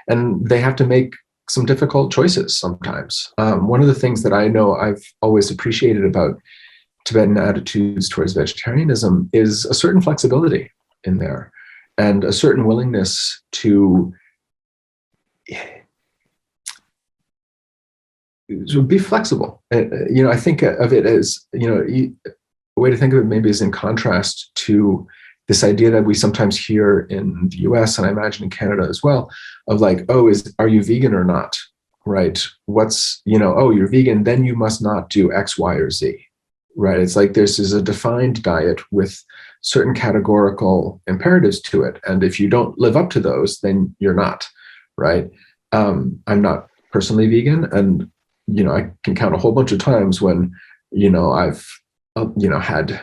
and they have to make some difficult choices sometimes. One of the things that I know I've always appreciated about Tibetan attitudes towards vegetarianism is a certain flexibility in there, and a certain willingness to be flexible. I think of it as, a way to think of it maybe is in contrast to this idea that we sometimes hear in the US, and I imagine in Canada as well, of like, are you vegan or not? Right? You're vegan, then you must not do X, Y, or Z. Right? It's like this is a defined diet with certain categorical imperatives to it. And if you don't live up to those, then you're not. Right? I'm not personally vegan, and I can count a whole bunch of times when I've had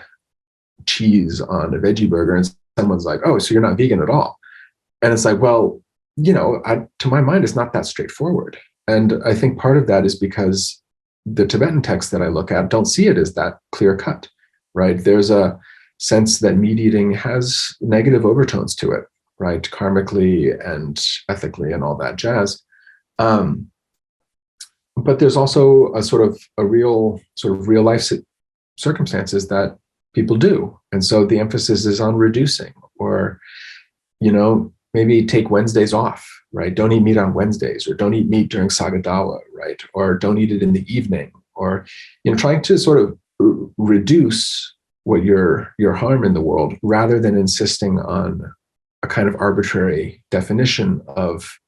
cheese on a veggie burger and someone's like, oh, so you're not vegan at all. And it's like, well, to my mind, it's not that straightforward. And I think part of that is because the Tibetan texts that I look at don't see it as that clear cut, right? There's a sense that meat eating has negative overtones to it, right? Karmically and ethically and all that jazz. But there's also a real life circumstances that people do. And so the emphasis is on reducing, or, maybe take Wednesdays off, right? Don't eat meat on Wednesdays, or don't eat meat during Sagadawa, right? Or don't eat it in the evening, or, trying to sort of reduce what your harm in the world, rather than insisting on a kind of arbitrary definition of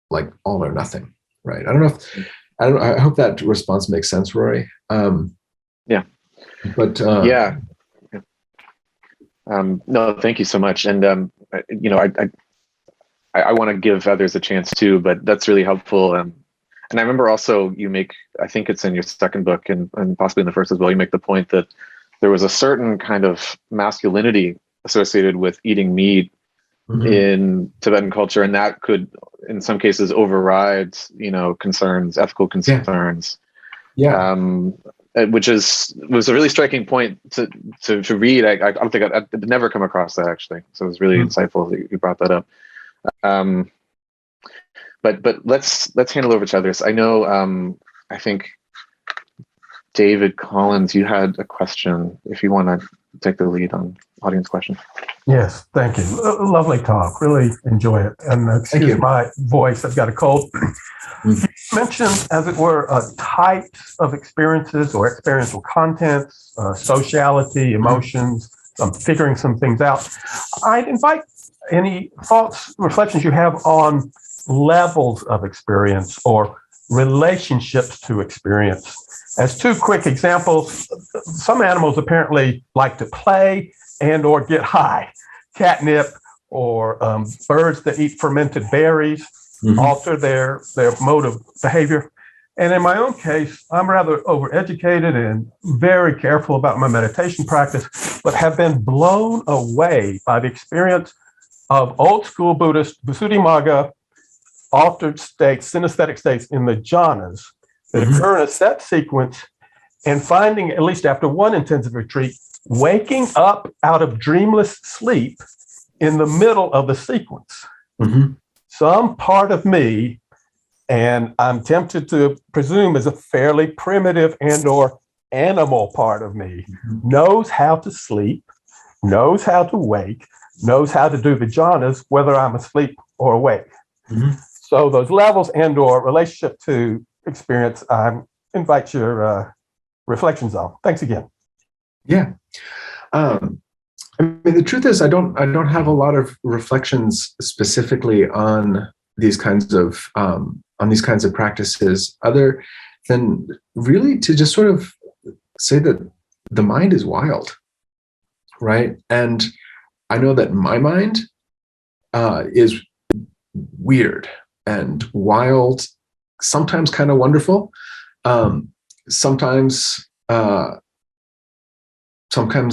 like all or nothing, right? I hope that response makes sense, Rory. Yeah. But yeah. No, thank you so much. And I want to give others a chance too, but that's really helpful. And I remember also you make, I think it's in your second book and possibly in the first as well, you make the point that there was a certain kind of masculinity associated with eating meat in Tibetan culture, and that could, in some cases, override, concerns, ethical concerns. Yeah. Which was a really striking point to read. I don't think I'd never come across that actually. So it was really insightful that you brought that up. But let's handle over to others. I know. I think David Collins, you had a question. If you want to take the lead on audience question. Yes, thank you. Lovely talk. Really enjoy it. And excuse my voice, I've got a cold. You mentioned, as it were, types of experiences or experiential contents, sociality, emotions, I'm figuring some things out. I'd invite any thoughts, reflections you have on levels of experience or relationships to experience. As two quick examples, some animals apparently like to play and or get high. Catnip or birds that eat fermented berries alter their mode of behavior. And in my own case, I'm rather overeducated and very careful about my meditation practice, but have been blown away by the experience of old school Buddhist Visuddhimagga altered states, synesthetic states in the jhanas that occur in a set sequence, and finding, at least after one intensive retreat, waking up out of dreamless sleep in the middle of the sequence. Some part of me, and I'm tempted to presume is a fairly primitive and or animal part of me, knows how to sleep, knows how to wake, knows how to do the jhanas, whether I'm asleep or awake. So those levels and or relationship to experience, I invite your reflections on. Thanks again. Yeah. I mean, the truth is, I don't have a lot of reflections specifically on these kinds of practices, other than really to just sort of say that the mind is wild, right? And I know that my mind is weird and wild, sometimes kind of wonderful, sometimes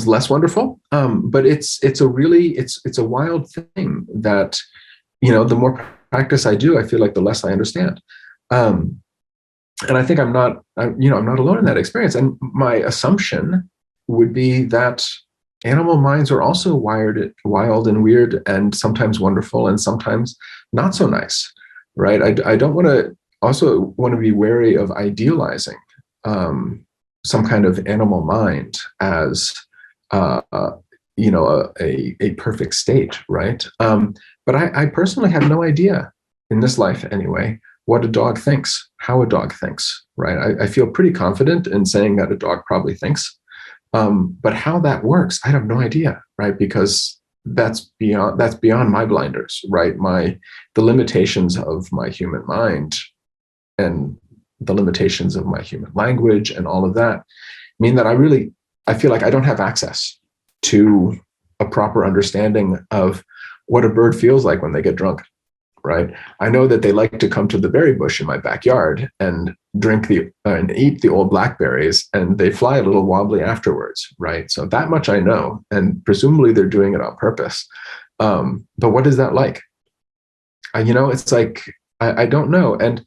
less wonderful. But it's a wild thing that, the more practice I do, I feel like the less I understand. And I think I'm not alone in that experience. And my assumption would be that animal minds are also wild and weird and sometimes wonderful and sometimes not so nice, right? I don't want to be wary of idealizing some kind of animal mind as a perfect state, right? But I personally have no idea in this life anyway what a dog thinks, how a dog thinks, right? I feel pretty confident in saying that a dog probably thinks, but how that works, I have no idea, right? Because that's beyond my blinders, right? The limitations of my human mind and the limitations of my human language and all of that mean that I feel like I don't have access to a proper understanding of what a bird feels like when they get drunk, right? I know that they like to come to the berry bush in my backyard and and eat the old blackberries, and they fly a little wobbly afterwards, right? So that much I know, and presumably they're doing it on purpose. But what is that like? It's like, I don't know. And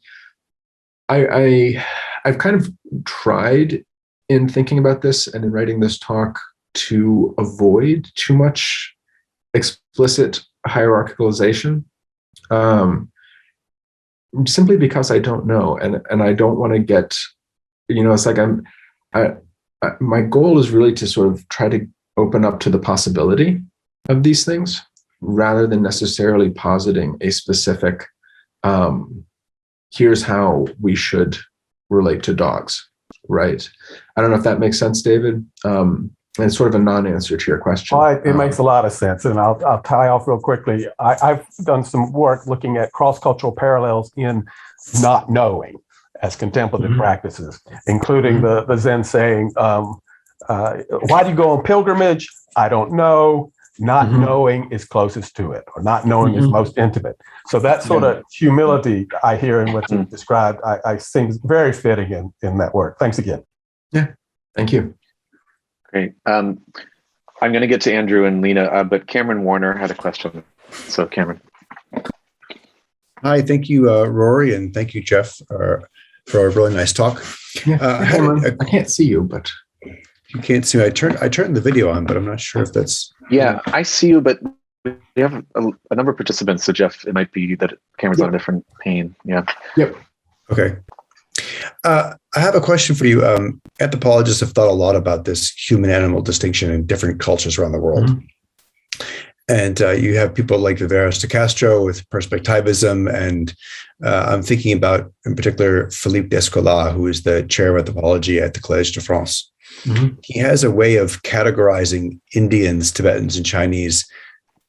I've kind of tried in thinking about this and in writing this talk to avoid too much explicit hierarchicalization, simply because I don't know, and I don't want to get, it's like my goal is really to sort of try to open up to the possibility of these things rather than necessarily positing a specific, here's how we should relate to dogs, right? I don't know if that makes sense, David. And it's sort of a non-answer to your question. It makes a lot of sense, and I'll tie off real quickly. I've done some work looking at cross-cultural parallels in not knowing as contemplative practices, including the Zen saying, why do you go on pilgrimage? I don't know. Not knowing is closest to it, or not knowing is most intimate. So that sort of humility I hear in what you described, I think is very fitting in that work. Thanks again. Yeah, thank you. Great. I'm going to get to Andrew and Lena, but Cameron Warner had a question. So Cameron. Hi, thank you, Rory, and thank you, Geoff, for a really nice talk. Yeah, I can't see you, but you can't see me. I turned the video on, but I'm not sure if that's. Yeah, I see you, but we have a number of participants. So Geoff, it might be that Cameron's on a different pane. Yeah. Yep. Okay. I have a question for you. Anthropologists have thought a lot about this human-animal distinction in different cultures around the world. And you have people like Viveros de Castro with perspectivism. And I'm thinking about, in particular, Philippe Descola, who is the chair of anthropology at the Collège de France. Mm-hmm. He has a way of categorizing Indians, Tibetans, and Chinese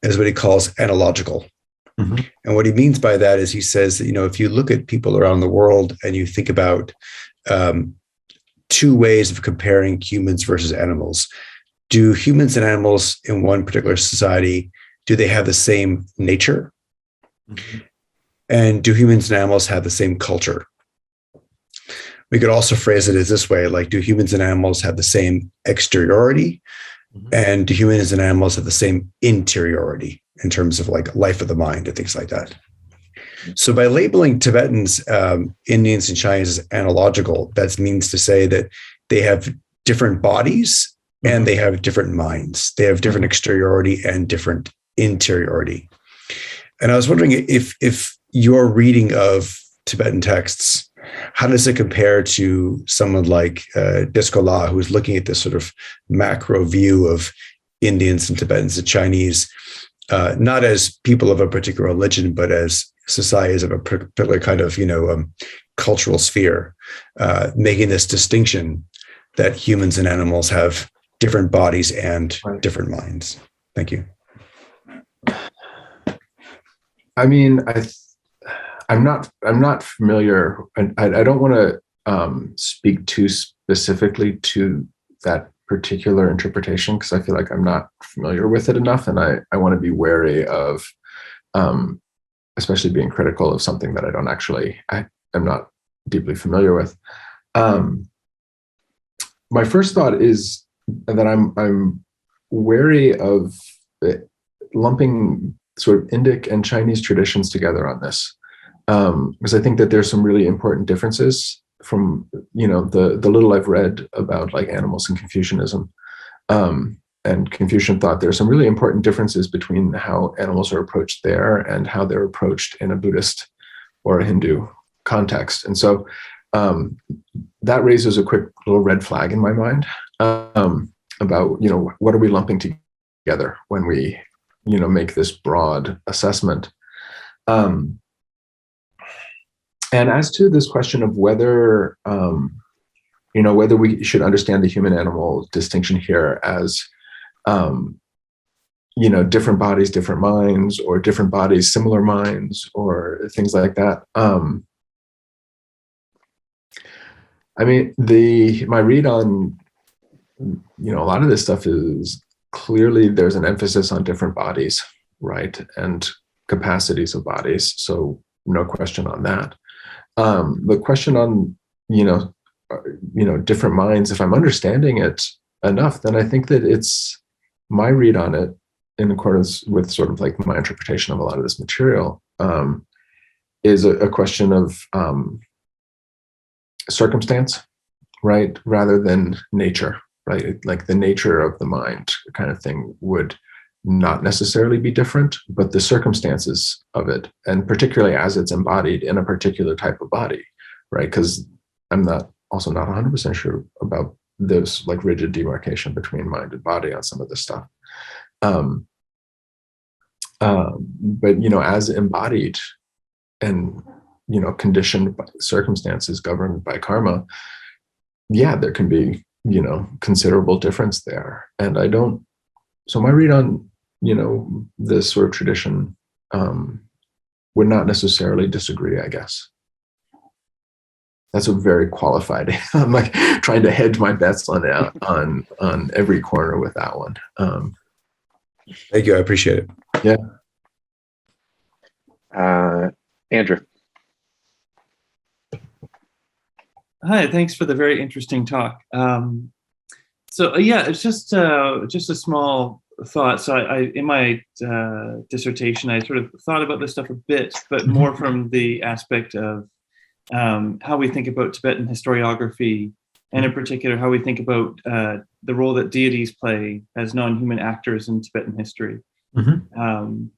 as what he calls analogical. Mm-hmm. And what he means by that is he says that, if you look at people around the world and you think about two ways of comparing humans versus animals, do humans and animals in one particular society, do they have the same nature? Mm-hmm. And do humans and animals have the same culture? We could also phrase it as this way, like, do humans and animals have the same exteriority? Mm-hmm. And do humans and animals have the same interiority in terms of like life of the mind and things like that? So by labeling Tibetans, Indians, and Chinese as analogical, that means to say that they have different bodies and they have different minds. They have different exteriority and different interiority. And I was wondering if your reading of Tibetan texts, how does it compare to someone like Descola, who is looking at this sort of macro view of Indians and Tibetans and Chinese, not as people of a particular religion, but as societies of a particular kind of, cultural sphere, making this distinction that humans and animals have different bodies and different minds. Thank you. I mean, I'm not familiar, and I don't want to speak too specifically to that particular interpretation, because I feel like I'm not familiar with it enough, and I want to be wary of, especially being critical of something that I'm not deeply familiar with. My first thought is that I'm wary of lumping sort of Indic and Chinese traditions together on this, because I think that there's some really important differences from the little I've read about like animals and Confucianism, and Confucian thought. There's some really important differences between how animals are approached there and how they're approached in a Buddhist or a Hindu context. And so that raises a quick little red flag in my mind about what are we lumping together when we make this broad assessment. And as to this question of whether whether we should understand the human animal distinction here as different bodies, different minds, or different bodies, similar minds, or things like that. I mean, my read on a lot of this stuff is clearly there's an emphasis on different bodies, right, and capacities of bodies. So no question on that. The question on different minds, if I'm understanding it enough, then I think that it's my read on it, in accordance with sort of like my interpretation of a lot of this material, is a question of circumstance, right, rather than nature, right? Like the nature of the mind kind of thing would not necessarily be different, but the circumstances of it, and particularly as it's embodied in a particular type of body, right? Because I'm also not 100% sure about this like rigid demarcation between mind and body on some of this stuff. But as embodied and conditioned by circumstances governed by karma, there can be considerable difference there. And so my read on this sort of tradition would not necessarily disagree, I guess. That's a very qualified. I'm like trying to hedge my bets on every corner with that one. Thank you. I appreciate it. Yeah. Andrew. Hi, thanks for the very interesting talk. It's just a small thought. So I in my dissertation, I sort of thought about this stuff a bit, but more from the aspect of how we think about Tibetan historiography, and in particular, how we think about the role that deities play as non-human actors in Tibetan history. Mm-hmm.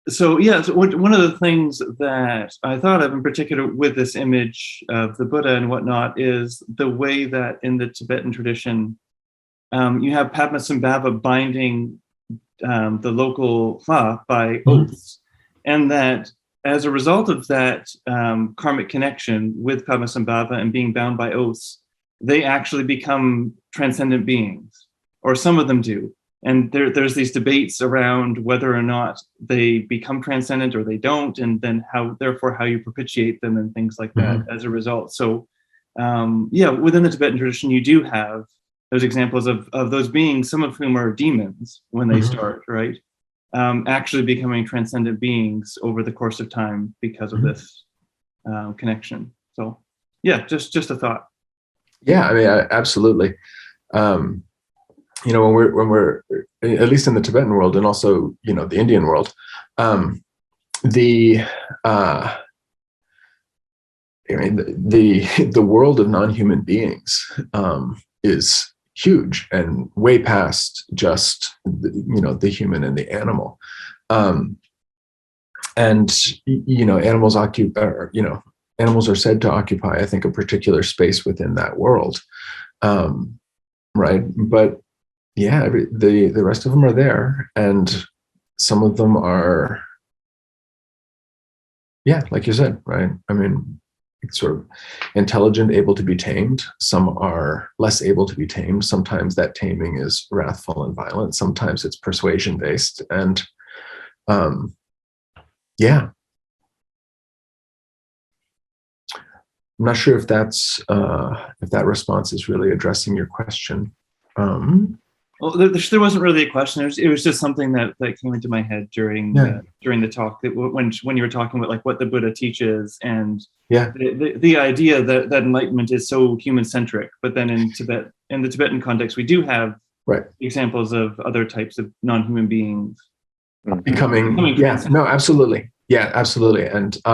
So one of the things that I thought of in particular with this image of the Buddha and whatnot is the way that in the Tibetan tradition, you have Padmasambhava binding the local Hla by oaths, and that as a result of that karmic connection with Padmasambhava and being bound by oaths, they actually become transcendent beings, or some of them do. And there's these debates around whether or not they become transcendent or they don't, and then how you propitiate them and things like that as a result. So within the Tibetan tradition, you do have those examples of those beings, some of whom are demons when they start, right? Actually becoming transcendent beings over the course of time because of this connection. So yeah, just a thought. Yeah, I mean, absolutely. When we're at least in the Tibetan world, and also the Indian world, the world of non-human beings is huge and way past just the human and the animal. Animals animals are said to occupy, I think, a particular space within that world, right? But yeah, the rest of them are there, and some of them are, like you said, right? I mean, sort of intelligent, able to be tamed. Some are less able to be tamed. Sometimes that taming is wrathful and violent. Sometimes it's persuasion based, and I'm not sure if that's if that response is really addressing your question. Well, there wasn't really a question. It was just something that came into my head during the talk. That when you were talking about like what the Buddha teaches, and the idea that enlightenment is so human centric, but then in the Tibetan context, we do have examples of other types of non-human beings becoming absolutely, and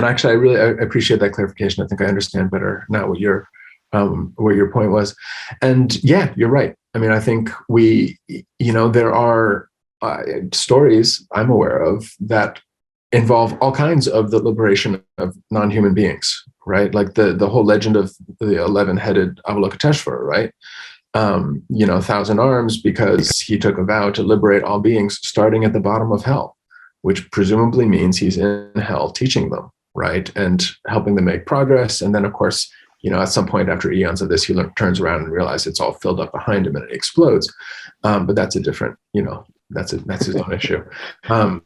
actually, I really appreciate that clarification. I think I understand better now what your point was. And yeah, you're right. I mean, I think there are stories I'm aware of that involve all kinds of the liberation of non-human beings, right? Like the whole legend of the 11-headed Avalokiteshvara, right? 1,000 arms, because he took a vow to liberate all beings starting at the bottom of hell, which presumably means he's in hell teaching them, right? And helping them make progress. And then, of course, at some point after eons of this, he turns around and realizes it's all filled up behind him and it explodes. But that's a different, that's his own issue. But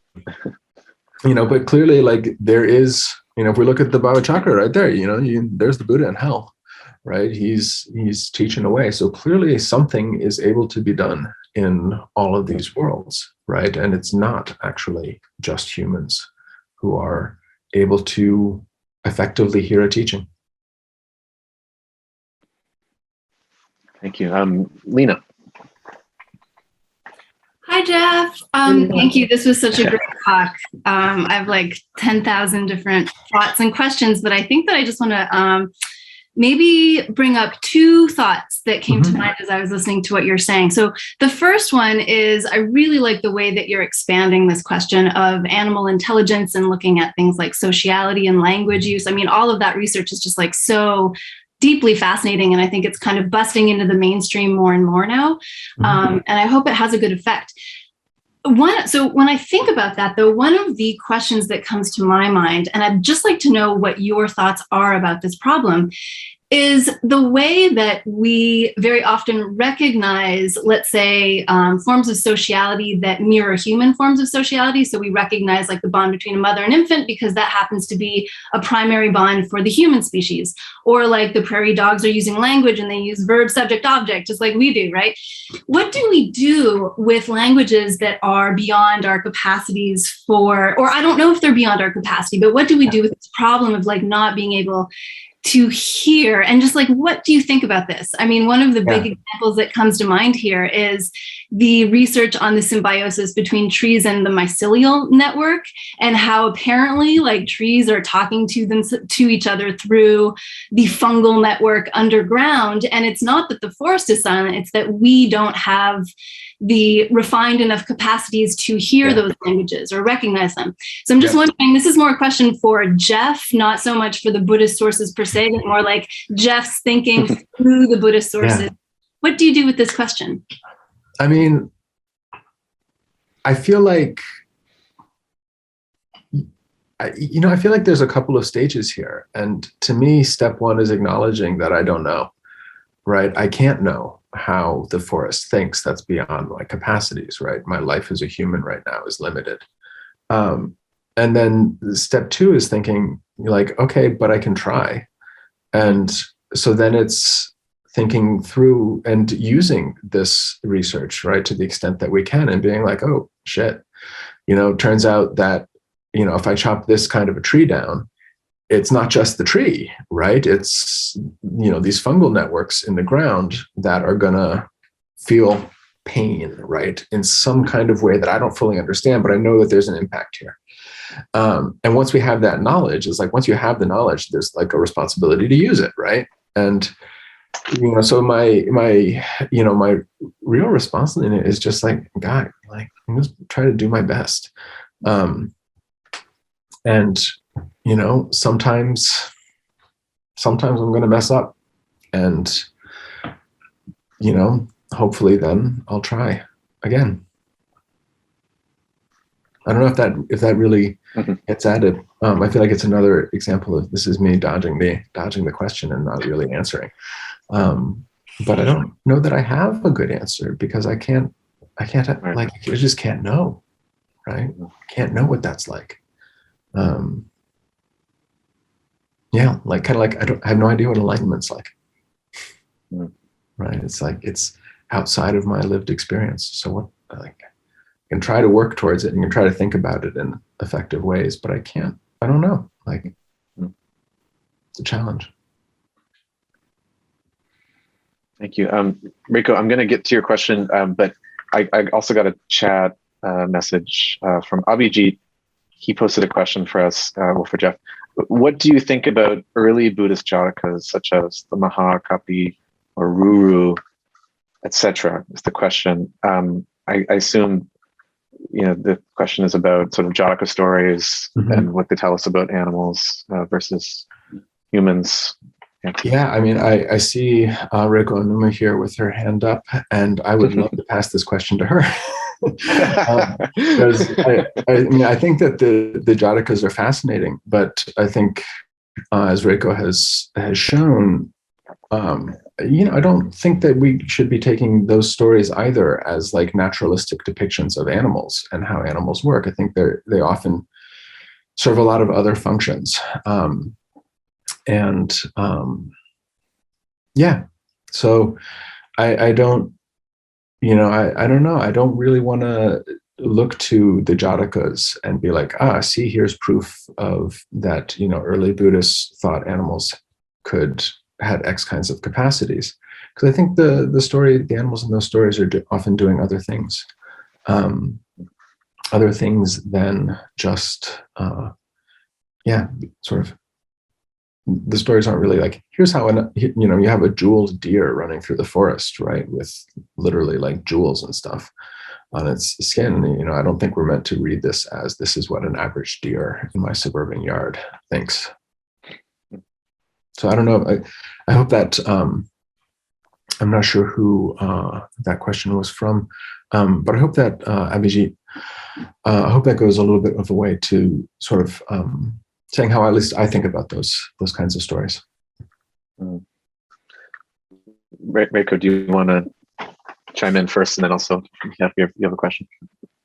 clearly, like, there is, if we look at the Baba Chakra right there, there's the Buddha in hell, right? He's teaching away. So clearly something is able to be done in all of these worlds, right? And it's not actually just humans who are able to effectively hear a teaching. Thank you. Lena. Hi, Geoff. Thank you. This was such a great talk. I have like 10,000 different thoughts and questions, but I think that I just want to maybe bring up two thoughts that came to mind as I was listening to what you're saying. So the first one is, I really like the way that you're expanding this question of animal intelligence and looking at things like sociality and language use. I mean, all of that research is just like so deeply fascinating. And I think it's kind of busting into the mainstream more and more now. And I hope it has a good effect. So when I think about that, though, one of the questions that comes to my mind, and I'd just like to know what your thoughts are about this problem, is the way that we very often recognize, let's say, forms of sociality that mirror human forms of sociality. So we recognize like the bond between a mother and infant because that happens to be a primary bond for the human species. Or like the prairie dogs are using language and they use verb, subject, object, just like we do, right? What do we do with languages that are beyond our capacities for, or I don't know if they're beyond our capacity, but what do we do with this problem of like not being able to hear? And just like, what do you think about this? I mean, one of the big examples that comes to mind here is the research on the symbiosis between trees and the mycelial network, and how apparently like trees are talking to each other through the fungal network underground. And it's not that the forest is silent, it's that we don't have the refined enough capacities to hear those languages or recognize them. So I'm just wondering, this is more a question for Geoff, not so much for the Buddhist sources per se, but more like Geoff's thinking through the Buddhist sources. What do you do with this question? I mean, I feel like, I feel like there's a couple of stages here. And to me, step one is acknowledging that I don't know, right? I can't know how the forest thinks. That's beyond my capacities, right? My life as a human right now is limited. And then step two is thinking like, okay, but I can try. And so then it's thinking through and using this research, right, to the extent that we can, and being like, oh, shit, turns out that, if I chop this kind of a tree down, it's not just the tree, right? It's, these fungal networks in the ground that are going to feel pain, right, in some kind of way that I don't fully understand, but I know that there's an impact here. And once we have that knowledge, it's like, once you have the knowledge, there's like a responsibility to use it, right? And so my real response in it is just like, God, like, I'm just try to do my best. And sometimes I'm going to mess up, and hopefully then I'll try again. I don't know if that really gets added. I feel like it's another example of this is me dodging the question and not really answering. But I don't know that I have a good answer, because I just can't know, right? Can't know what that's like. Yeah, like kind of like I have no idea what enlightenment's like. Right? It's like it's outside of my lived experience. So what I can try to work towards it and can try to think about it in effective ways, but I can't. I don't know. Like it's a challenge. Thank you. Rico, I'm going to get to your question, but I also got a chat message from Abhijit. He posted a question for us, for Geoff. What do you think about early Buddhist jatakas, such as the Maha, Kapi, or Ruru, etc.? Is the question. I assume, the question is about sort of jataka stories and what they tell us about animals versus humans. Yeah, I mean, I see Reiko Onuma here with her hand up, and I would love to pass this question to her. Because I think that the jatakas are fascinating, but I think as Reiko has shown, I don't think that we should be taking those stories either as like naturalistic depictions of animals and how animals work. I think they often serve a lot of other functions. So I don't, I don't know. I don't really want to look to the jatakas and be like, see, here's proof of that, early Buddhists thought animals had X kinds of capacities. Because I think the animals in those stories are often doing other things than just, sort of. The stories aren't really like, here's how, you have a jeweled deer running through the forest, right? With literally like jewels and stuff on its skin. I don't think we're meant to read this as this is what an average deer in my suburban yard thinks. So I don't know. I hope that, I'm not sure who that question was from, but I hope that, Abhijit, I hope that goes a little bit of a way to sort of, saying how at least I think about those kinds of stories. Reiko, do you want to chime in first, and then also you have a question?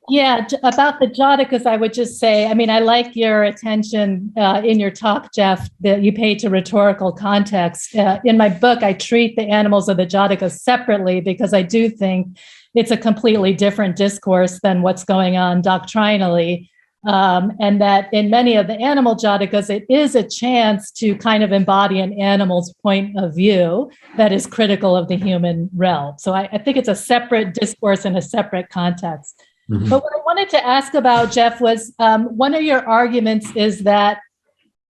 Yeah, about the jatakas, I would just say, I like your attention in your talk, Geoff, that you pay to rhetorical context. In my book, I treat the animals of the jatakas separately because I do think it's a completely different discourse than what's going on doctrinally. And that in many of the animal jatakas, it is a chance to kind of embody an animal's point of view that is critical of the human realm. So I think it's a separate discourse in a separate context. Mm-hmm. But what I wanted to ask about, Geoff, was one of your arguments is that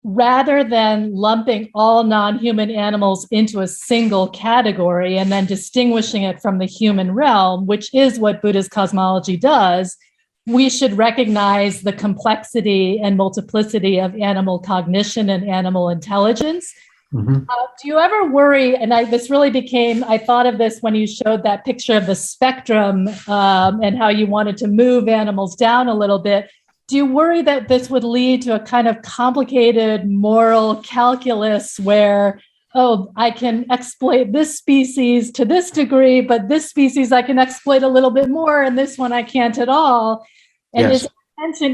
rather than lumping all non-human animals into a single category and then distinguishing it from the human realm, which is what Buddhist cosmology does, we should recognize the complexity and multiplicity of animal cognition and animal intelligence, Mhm. Do you ever worry, and I thought of this when you showed that picture of the spectrum and how you wanted to move animals down a little bit. Do you worry that this would lead to a kind of complicated moral calculus where, oh, I can exploit this species to this degree, but this species I can exploit a little bit more, and this one I can't at all? And Yes.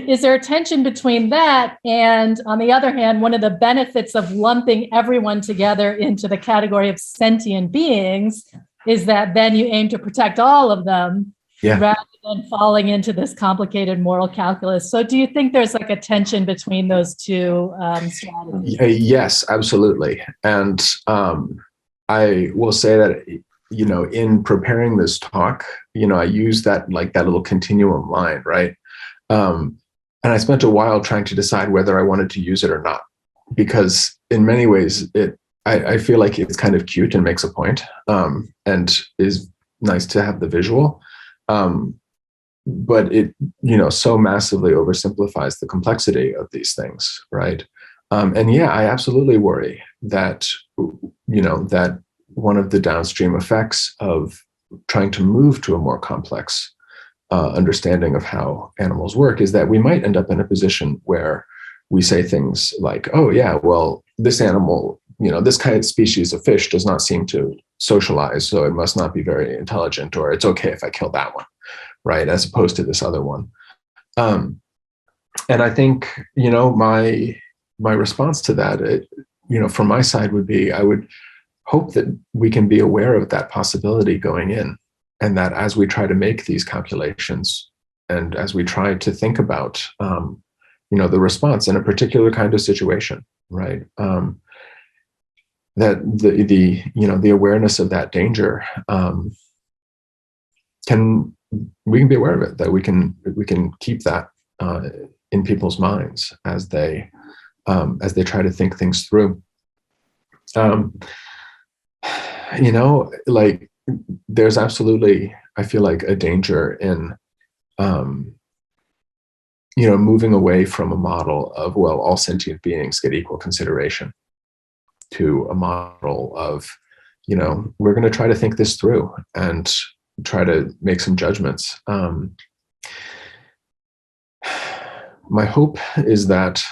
is there a tension between that and, on the other hand, one of the benefits of lumping everyone together into the category of sentient beings is that then you aim to protect all of them rather than falling into this complicated moral calculus? So do you think there's like a tension between those two strategies? Yes, absolutely. And I will say that, in preparing this talk, I use that little continuum line, right? And I spent a while trying to decide whether I wanted to use it or not, because in many ways, I feel like it's kind of cute and makes a point, and is nice to have the visual. But it, so massively oversimplifies the complexity of these things, right? And yeah, I absolutely worry that, that one of the downstream effects of trying to move to a more complex understanding of how animals work is that we might end up in a position where we say things like, oh yeah, well, this animal, this kind of species of fish does not seem to socialize, so it must not be very intelligent, or it's okay if I kill that one, right? As opposed to this other one. And I think, my response to that, from my side would be, I would hope that we can be aware of that possibility going in. And that as we try to make these calculations and as we try to think about, the response in a particular kind of situation, right? That the awareness of that danger we can be aware of it, that we can keep that in people's minds as they try to think things through. There's absolutely, I feel like, a danger in, moving away from a model of, well, all sentient beings get equal consideration, to a model of, we're going to try to think this through and try to make some judgments. My hope is that,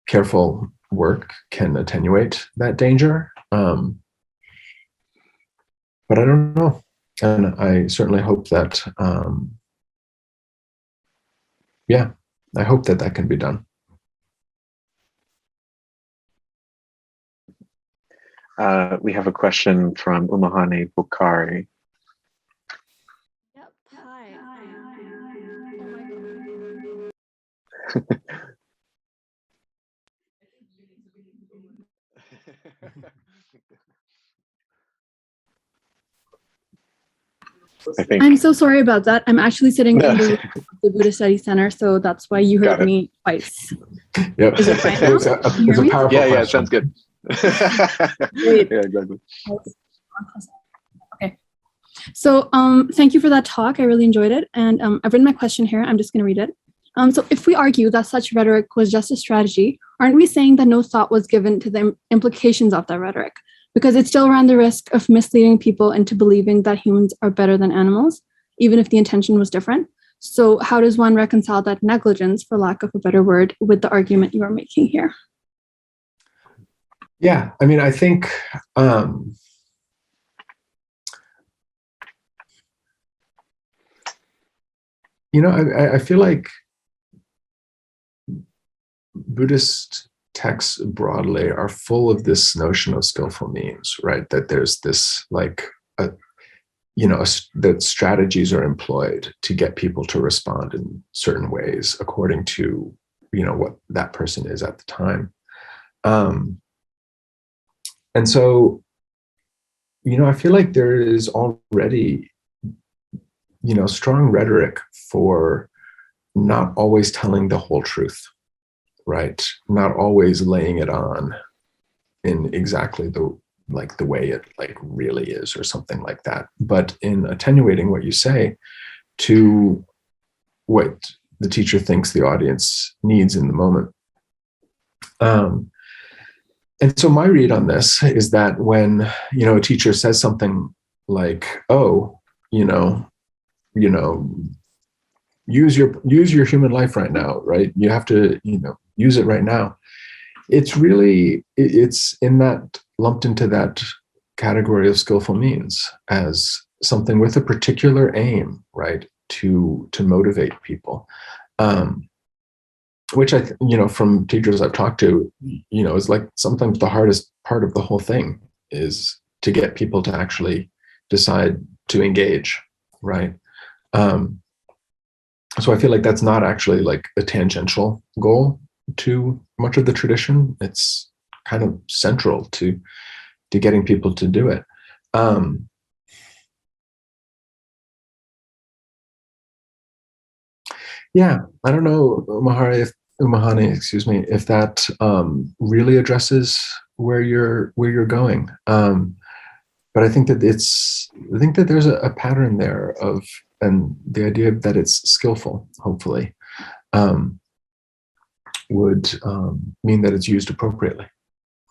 careful work can attenuate that danger. But I don't know. And I certainly hope that, I hope that can be done. We have a question from Umahani Bukhari. Yep. Hi. I'm so sorry about that. I'm actually sitting in the Buddhist Study Center, so that's why you heard me twice. Yep. Is it fine now? It's a powerful Yeah, question. it sounds good. Great. Yeah, exactly. Okay. So thank you for that talk. I really enjoyed it. And I've written my question here. I'm just going to read it. So if we argue that such rhetoric was just a strategy, aren't we saying that no thought was given to the implications of that rhetoric? Because it still ran the risk of misleading people into believing that humans are better than animals, even if the intention was different. So how does one reconcile that negligence, for lack of a better word, with the argument you are making here? Yeah, I mean, I think, I feel like Buddhist texts broadly are full of this notion of skillful means, right? That there's this that strategies are employed to get people to respond in certain ways according to, what that person is at the time. And so, I feel like there is already, strong rhetoric for not always telling the whole truth, right? Not always laying it on in exactly the way it really is, or something like that, but in attenuating what you say to what the teacher thinks the audience needs in the moment. And so my read on this is that when, a teacher says something like, oh, use your human life right now, right? You have to, use it right now. It's really, it's in that, lumped into that category of skillful means as something with a particular aim, right? To motivate people. Which from teachers I've talked to, is like sometimes the hardest part of the whole thing is to get people to actually decide to engage, right? So I feel like that's not actually like a tangential goal to much of the tradition. It's kind of central to getting people to do it. Yeah, I don't know, Umahani, excuse me, if that really addresses where you're going. But I think that there's a pattern there and the idea that it's skillful, hopefully, would mean that it's used appropriately,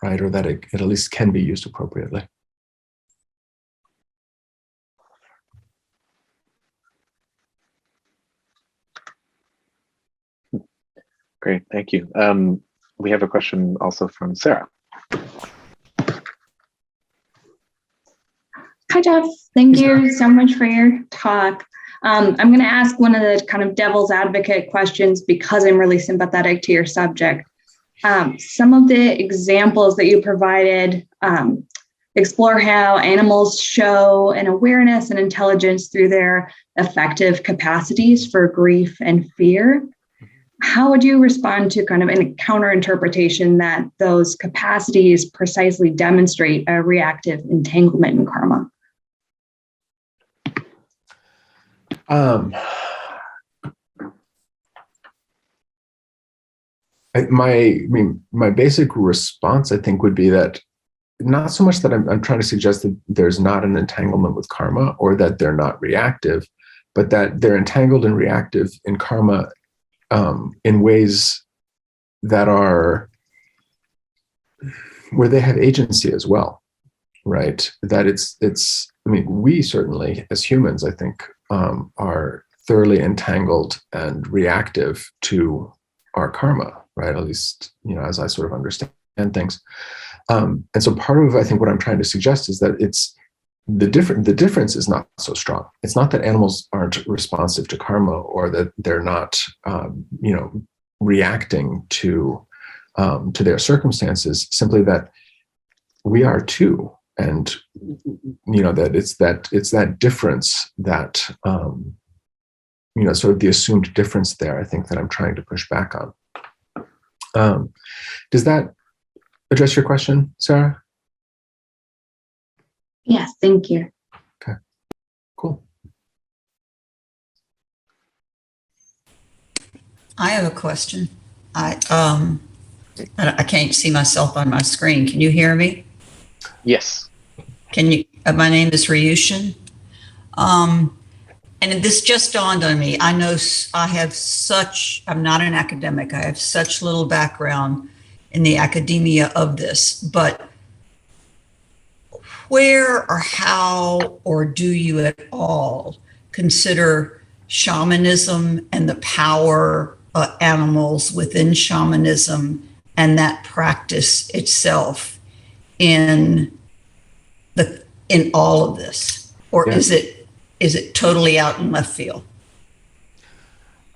right? Or that it at least can be used appropriately. Great, thank you. We have a question also from Sarah. Hi, Geoff. Thank you so much for your talk. I'm going to ask one of the kind of devil's advocate questions because I'm really sympathetic to your subject. Some of the examples that you provided explore how animals show an awareness and intelligence through their affective capacities for grief and fear. How would you respond to kind of a counter interpretation that those capacities precisely demonstrate a reactive entanglement in karma? My basic response, I think, would be that not so much that I'm trying to suggest that there's not an entanglement with karma or that they're not reactive, but that they're entangled and reactive in karma in ways that are where they have agency as well, right? That we certainly as humans, I think, are thoroughly entangled and reactive to our karma, right? At least, as I sort of understand things. And so part of, I think, what I'm trying to suggest is that it's the difference is not so strong. It's not that animals aren't responsive to karma or that they're not, reacting to their circumstances, simply that we are too. And, that it's that difference that, sort of the assumed difference there, I think, that I'm trying to push back on. Does that address your question, Sarah? Yes, thank you. Okay, cool. I have a question. I can't see myself on my screen. Can you hear me? Yes. Can you? My name is Ryushin. And this just dawned on me. I know I'm not an academic. I have such little background in the academia of this, but where or how, or do you at all consider shamanism and the power of animals within shamanism and that practice itself in all of this? Or is it totally out in left field?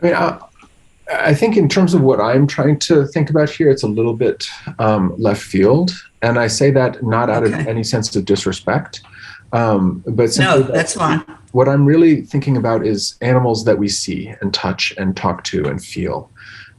I think in terms of what I'm trying to think about here, it's a little bit left field. And I say that not out of any sense of disrespect, but simply that's fine. What I'm really thinking about is animals that we see and touch and talk to and feel.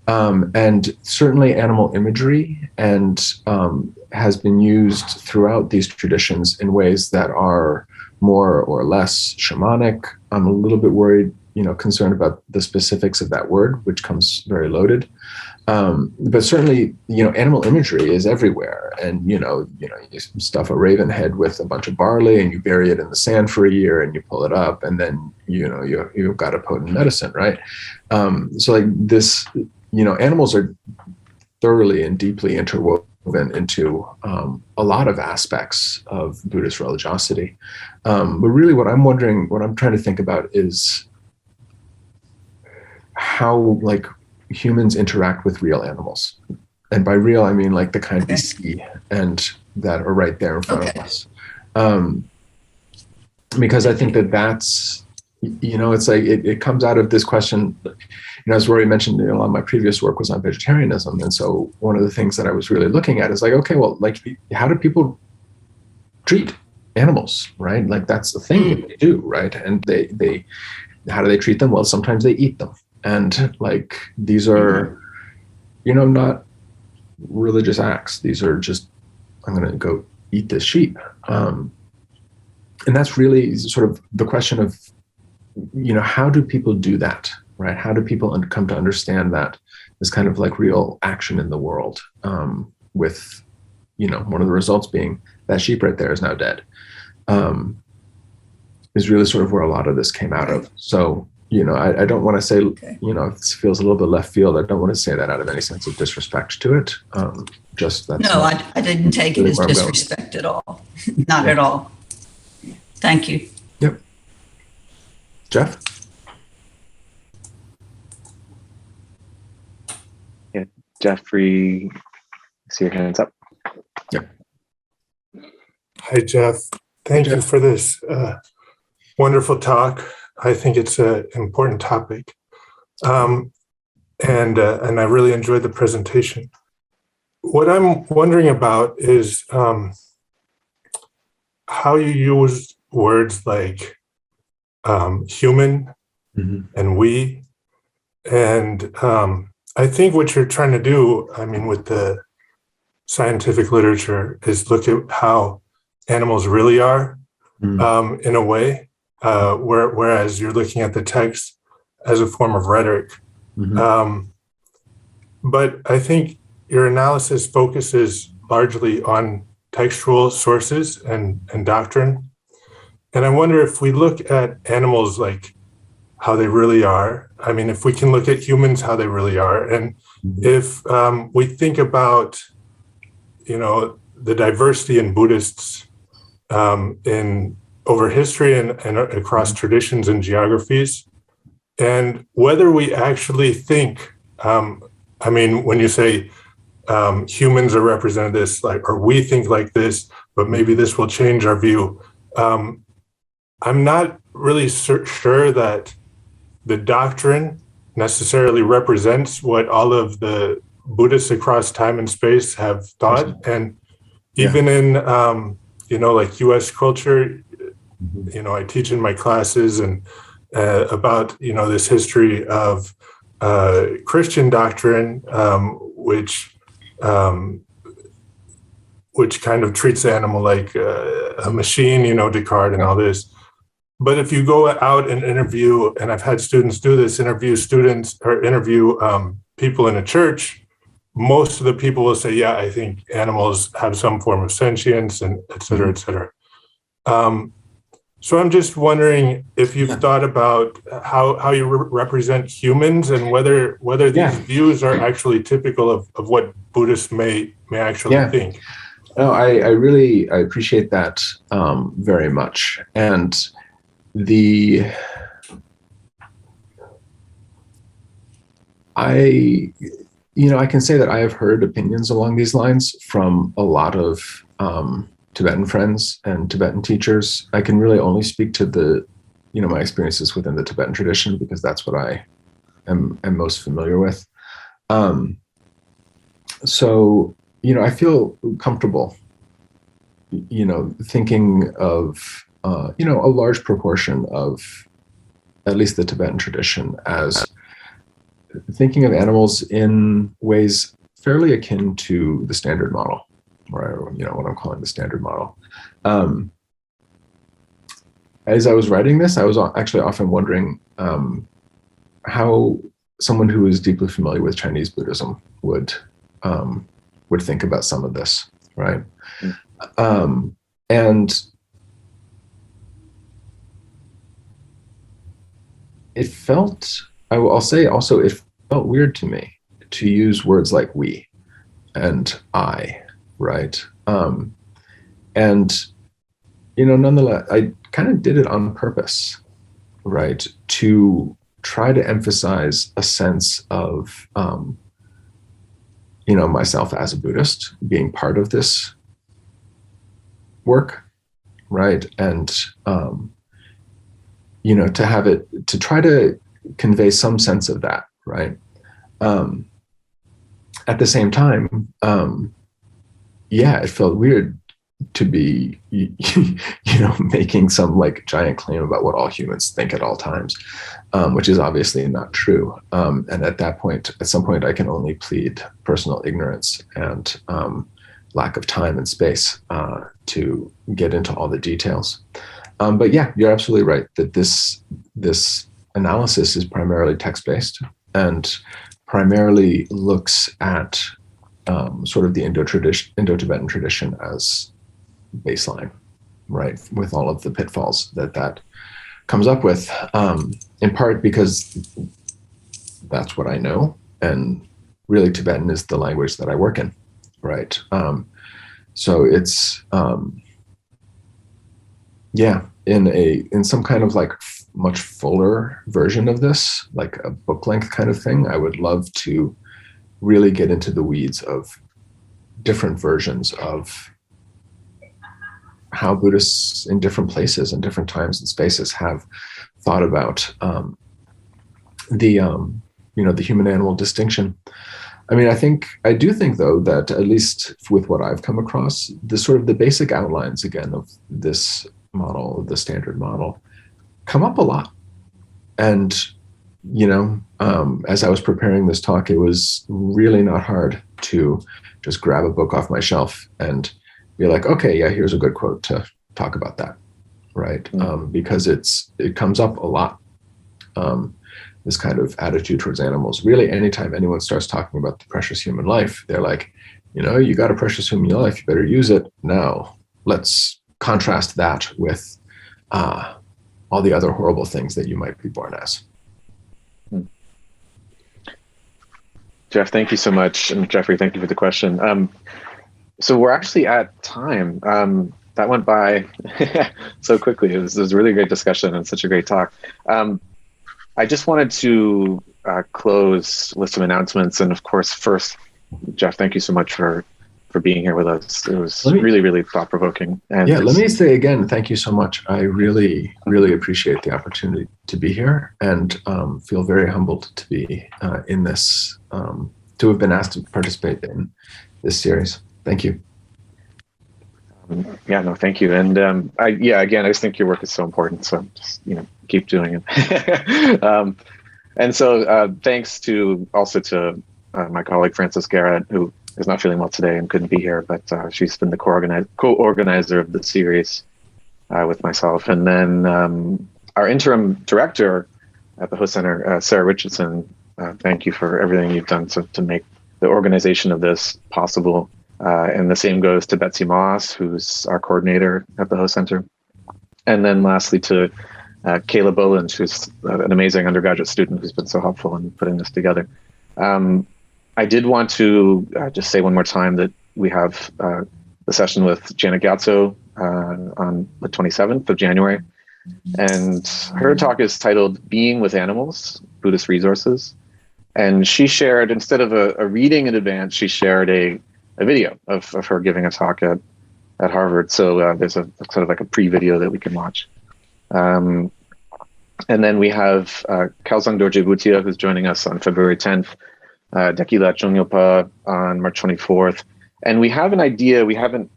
And certainly animal imagery has been used throughout these traditions in ways that are more or less shamanic. I'm a little bit worried, concerned about the specifics of that word, which comes very loaded. But certainly, animal imagery is everywhere. And, you stuff a raven head with a bunch of barley and you bury it in the sand for a year and you pull it up and then, you've got a potent medicine, right? So like this, animals are thoroughly and deeply interwoven woven into a lot of aspects of Buddhist religiosity. But really what I'm trying to think about is how like humans interact with real animals. And by real, I mean like the kind we see and that are right there in front of us. Because I think that's, it's like, it comes out of this question, as Rory mentioned, a lot of my previous work was on vegetarianism. And so one of the things that I was really looking at is like, okay, well, like, how do people treat animals, right? Like that's the thing that they do, right? And they how do they treat them? Well, sometimes they eat them. And like, these are, not religious acts. These are just, I'm going to go eat this sheep. And that's really sort of the question of, how do people do that, right? How do people come to understand that this kind of like real action in the world, with, one of the results being that sheep right there is now dead, is really sort of where a lot of this came out of. So, I don't want to say, it feels a little bit left field. I don't want to say that out of any sense of disrespect to it. Just that. No, I didn't take it as disrespect at all. Not at all. Thank you. Yep. Geoff? Yeah, Jeffrey, I see your hands up. Yep. Hi, Geoff. Thank you for this wonderful talk. I think it's an important topic. And I really enjoyed the presentation. What I'm wondering about is how you use words like human and we. And I think what you're trying to do, with the scientific literature, is look at how animals really are in a way. Whereas you're looking at the text as a form of rhetoric. But I think your analysis focuses largely on textual sources and doctrine. And I wonder if we look at animals like how they really are, if we can look at humans how they really are, and if we think about, the diversity in Buddhists in over history and across traditions and geographies, and whether we actually think, when you say humans are represented this, like, or we think like this, but maybe this will change our view. I'm not really sure that the doctrine necessarily represents what all of the Buddhists across time and space have thought. And even in, like US culture, I teach in my classes and about, this history of Christian doctrine, which kind of treats the animal like a machine, Descartes and all this. But if you go out and interview, and I've had students do this, interview people in a church, most of the people will say, yeah, I think animals have some form of sentience, and et cetera, et cetera. So I'm just wondering if you've thought about how you represent humans, and whether these views are actually typical of what Buddhists may actually think. No, I appreciate that very much. And I can say that I have heard opinions along these lines from a lot of Tibetan friends and Tibetan teachers. I can really only speak to the, my experiences within the Tibetan tradition, because that's what I am most familiar with. So, I feel comfortable, thinking of, a large proportion of at least the Tibetan tradition as thinking of animals in ways fairly akin to the standard model, or what I'm calling the standard model. As I was writing this, I was actually often wondering how someone who is deeply familiar with Chinese Buddhism would think about some of this, right? And it felt, I'll say also, it felt weird to me to use words like we and I right? And, nonetheless, I kind of did it on purpose, right? To try to emphasize a sense of, myself as a Buddhist being part of this work, right? And, to have it, to try to convey some sense of that, right? At the same time, it felt weird to be, making some like giant claim about what all humans think at all times, which is obviously not true. And at some point, I can only plead personal ignorance and lack of time and space to get into all the details. But yeah, you're absolutely right that this analysis is primarily text-based and primarily looks at sort of the Indo-Tibetan tradition as baseline, right? With all of the pitfalls that comes up with, in part because that's what I know, and really Tibetan is the language that I work in, right? So it's in some kind of like much fuller version of this, like a book length kind of thing, I would love to really get into the weeds of different versions of how Buddhists in different places and different times and spaces have thought about the human-animal distinction. I mean, I do think though that at least with what I've come across, the basic outlines again of this model, the standard model, come up a lot. And as I was preparing this talk, it was really not hard to just grab a book off my shelf and be like, okay, yeah, here's a good quote to talk about that, right? Because it comes up a lot, this kind of attitude towards animals. Really, anytime anyone starts talking about the precious human life, they're like, you got a precious human life, you better use it. Now, let's contrast that with all the other horrible things that you might be born as. Geoff, thank you so much. And Jeffrey, thank you for the question. So we're actually at time. That went by so quickly. It was a really great discussion and such a great talk. I just wanted to close with some announcements. And of course, first, Geoff, thank you so much for being here with us. It was really, really thought-provoking. And let me say again, thank you so much. I really, really appreciate the opportunity to be here and feel very humbled to be in this, to have been asked to participate in this series. Thank you. Thank you. And again, I just think your work is so important. So just, keep doing it. And so thanks to my colleague, Frances Garrett, who is not feeling well today and couldn't be here, but she's been the co-organizer of the series with myself. And then our interim director at the Host Center, Sarah Richardson, thank you for everything you've done to make the organization of this possible. And the same goes to Betsy Moss, who's our coordinator at the Host Center. And then lastly to Kayla Boland, who's an amazing undergraduate student who's been so helpful in putting this together. I did want to just say one more time that we have the session with Janet Gatso on the 27th of January. And her talk is titled Being with Animals, Buddhist Resources. And she shared, instead of a reading in advance, she shared a video of her giving a talk at Harvard. So there's a sort of like a pre-video that we can watch. And then we have Kelsang Dorje Bhutia, who's joining us on February 10th, Dekila Chongyalpa on March 24th. And we have an idea, we haven't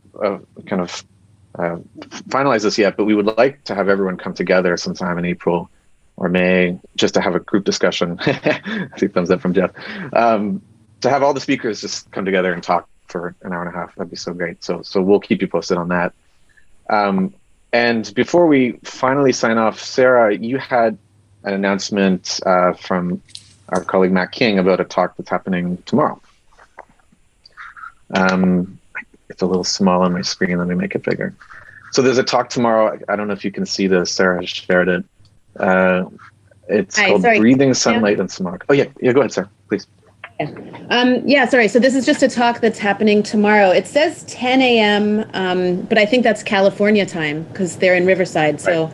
finalized this yet, but we would like to have everyone come together sometime in April or May, just to have a group discussion. I see thumbs up from Geoff. To have all the speakers just come together and talk for an hour and a half. That'd be so great. So we'll keep you posted on that. And before we finally sign off, Sarah, you had an announcement from our colleague Matt King about a talk that's happening tomorrow. It's a little small on my screen. Let me make it bigger. So there's a talk tomorrow. I don't know if you can see this. Sarah shared it. It's called Breathing Sunlight and Smog. Oh, yeah. Go ahead, Sarah, please. Yeah, sorry. So this is just a talk that's happening tomorrow. It says 10 a.m., but I think that's California time because they're in Riverside. So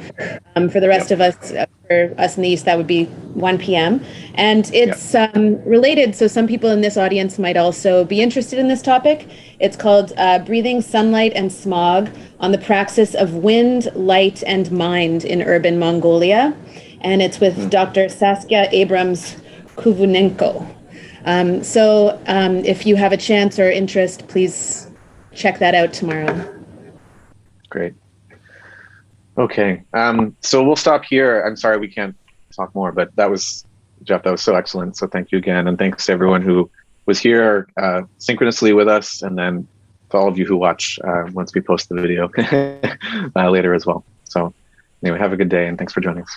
for the rest of us, for us in the East, that would be 1 p.m. And it's related. So some people in this audience might also be interested in this topic. It's called Breathing Sunlight and Smog on the Praxis of Wind, Light, and Mind in Urban Mongolia. And it's with Dr. Saskia Abrams-Kuvunenko. So if you have a chance or interest, please check that out tomorrow. Great. Okay. So we'll stop here. I'm sorry we can't talk more, but that was, Geoff, that was so excellent. So thank you again. And thanks to everyone who was here synchronously with us. And then for all of you who watch once we post the video later as well. So anyway, have a good day and thanks for joining us.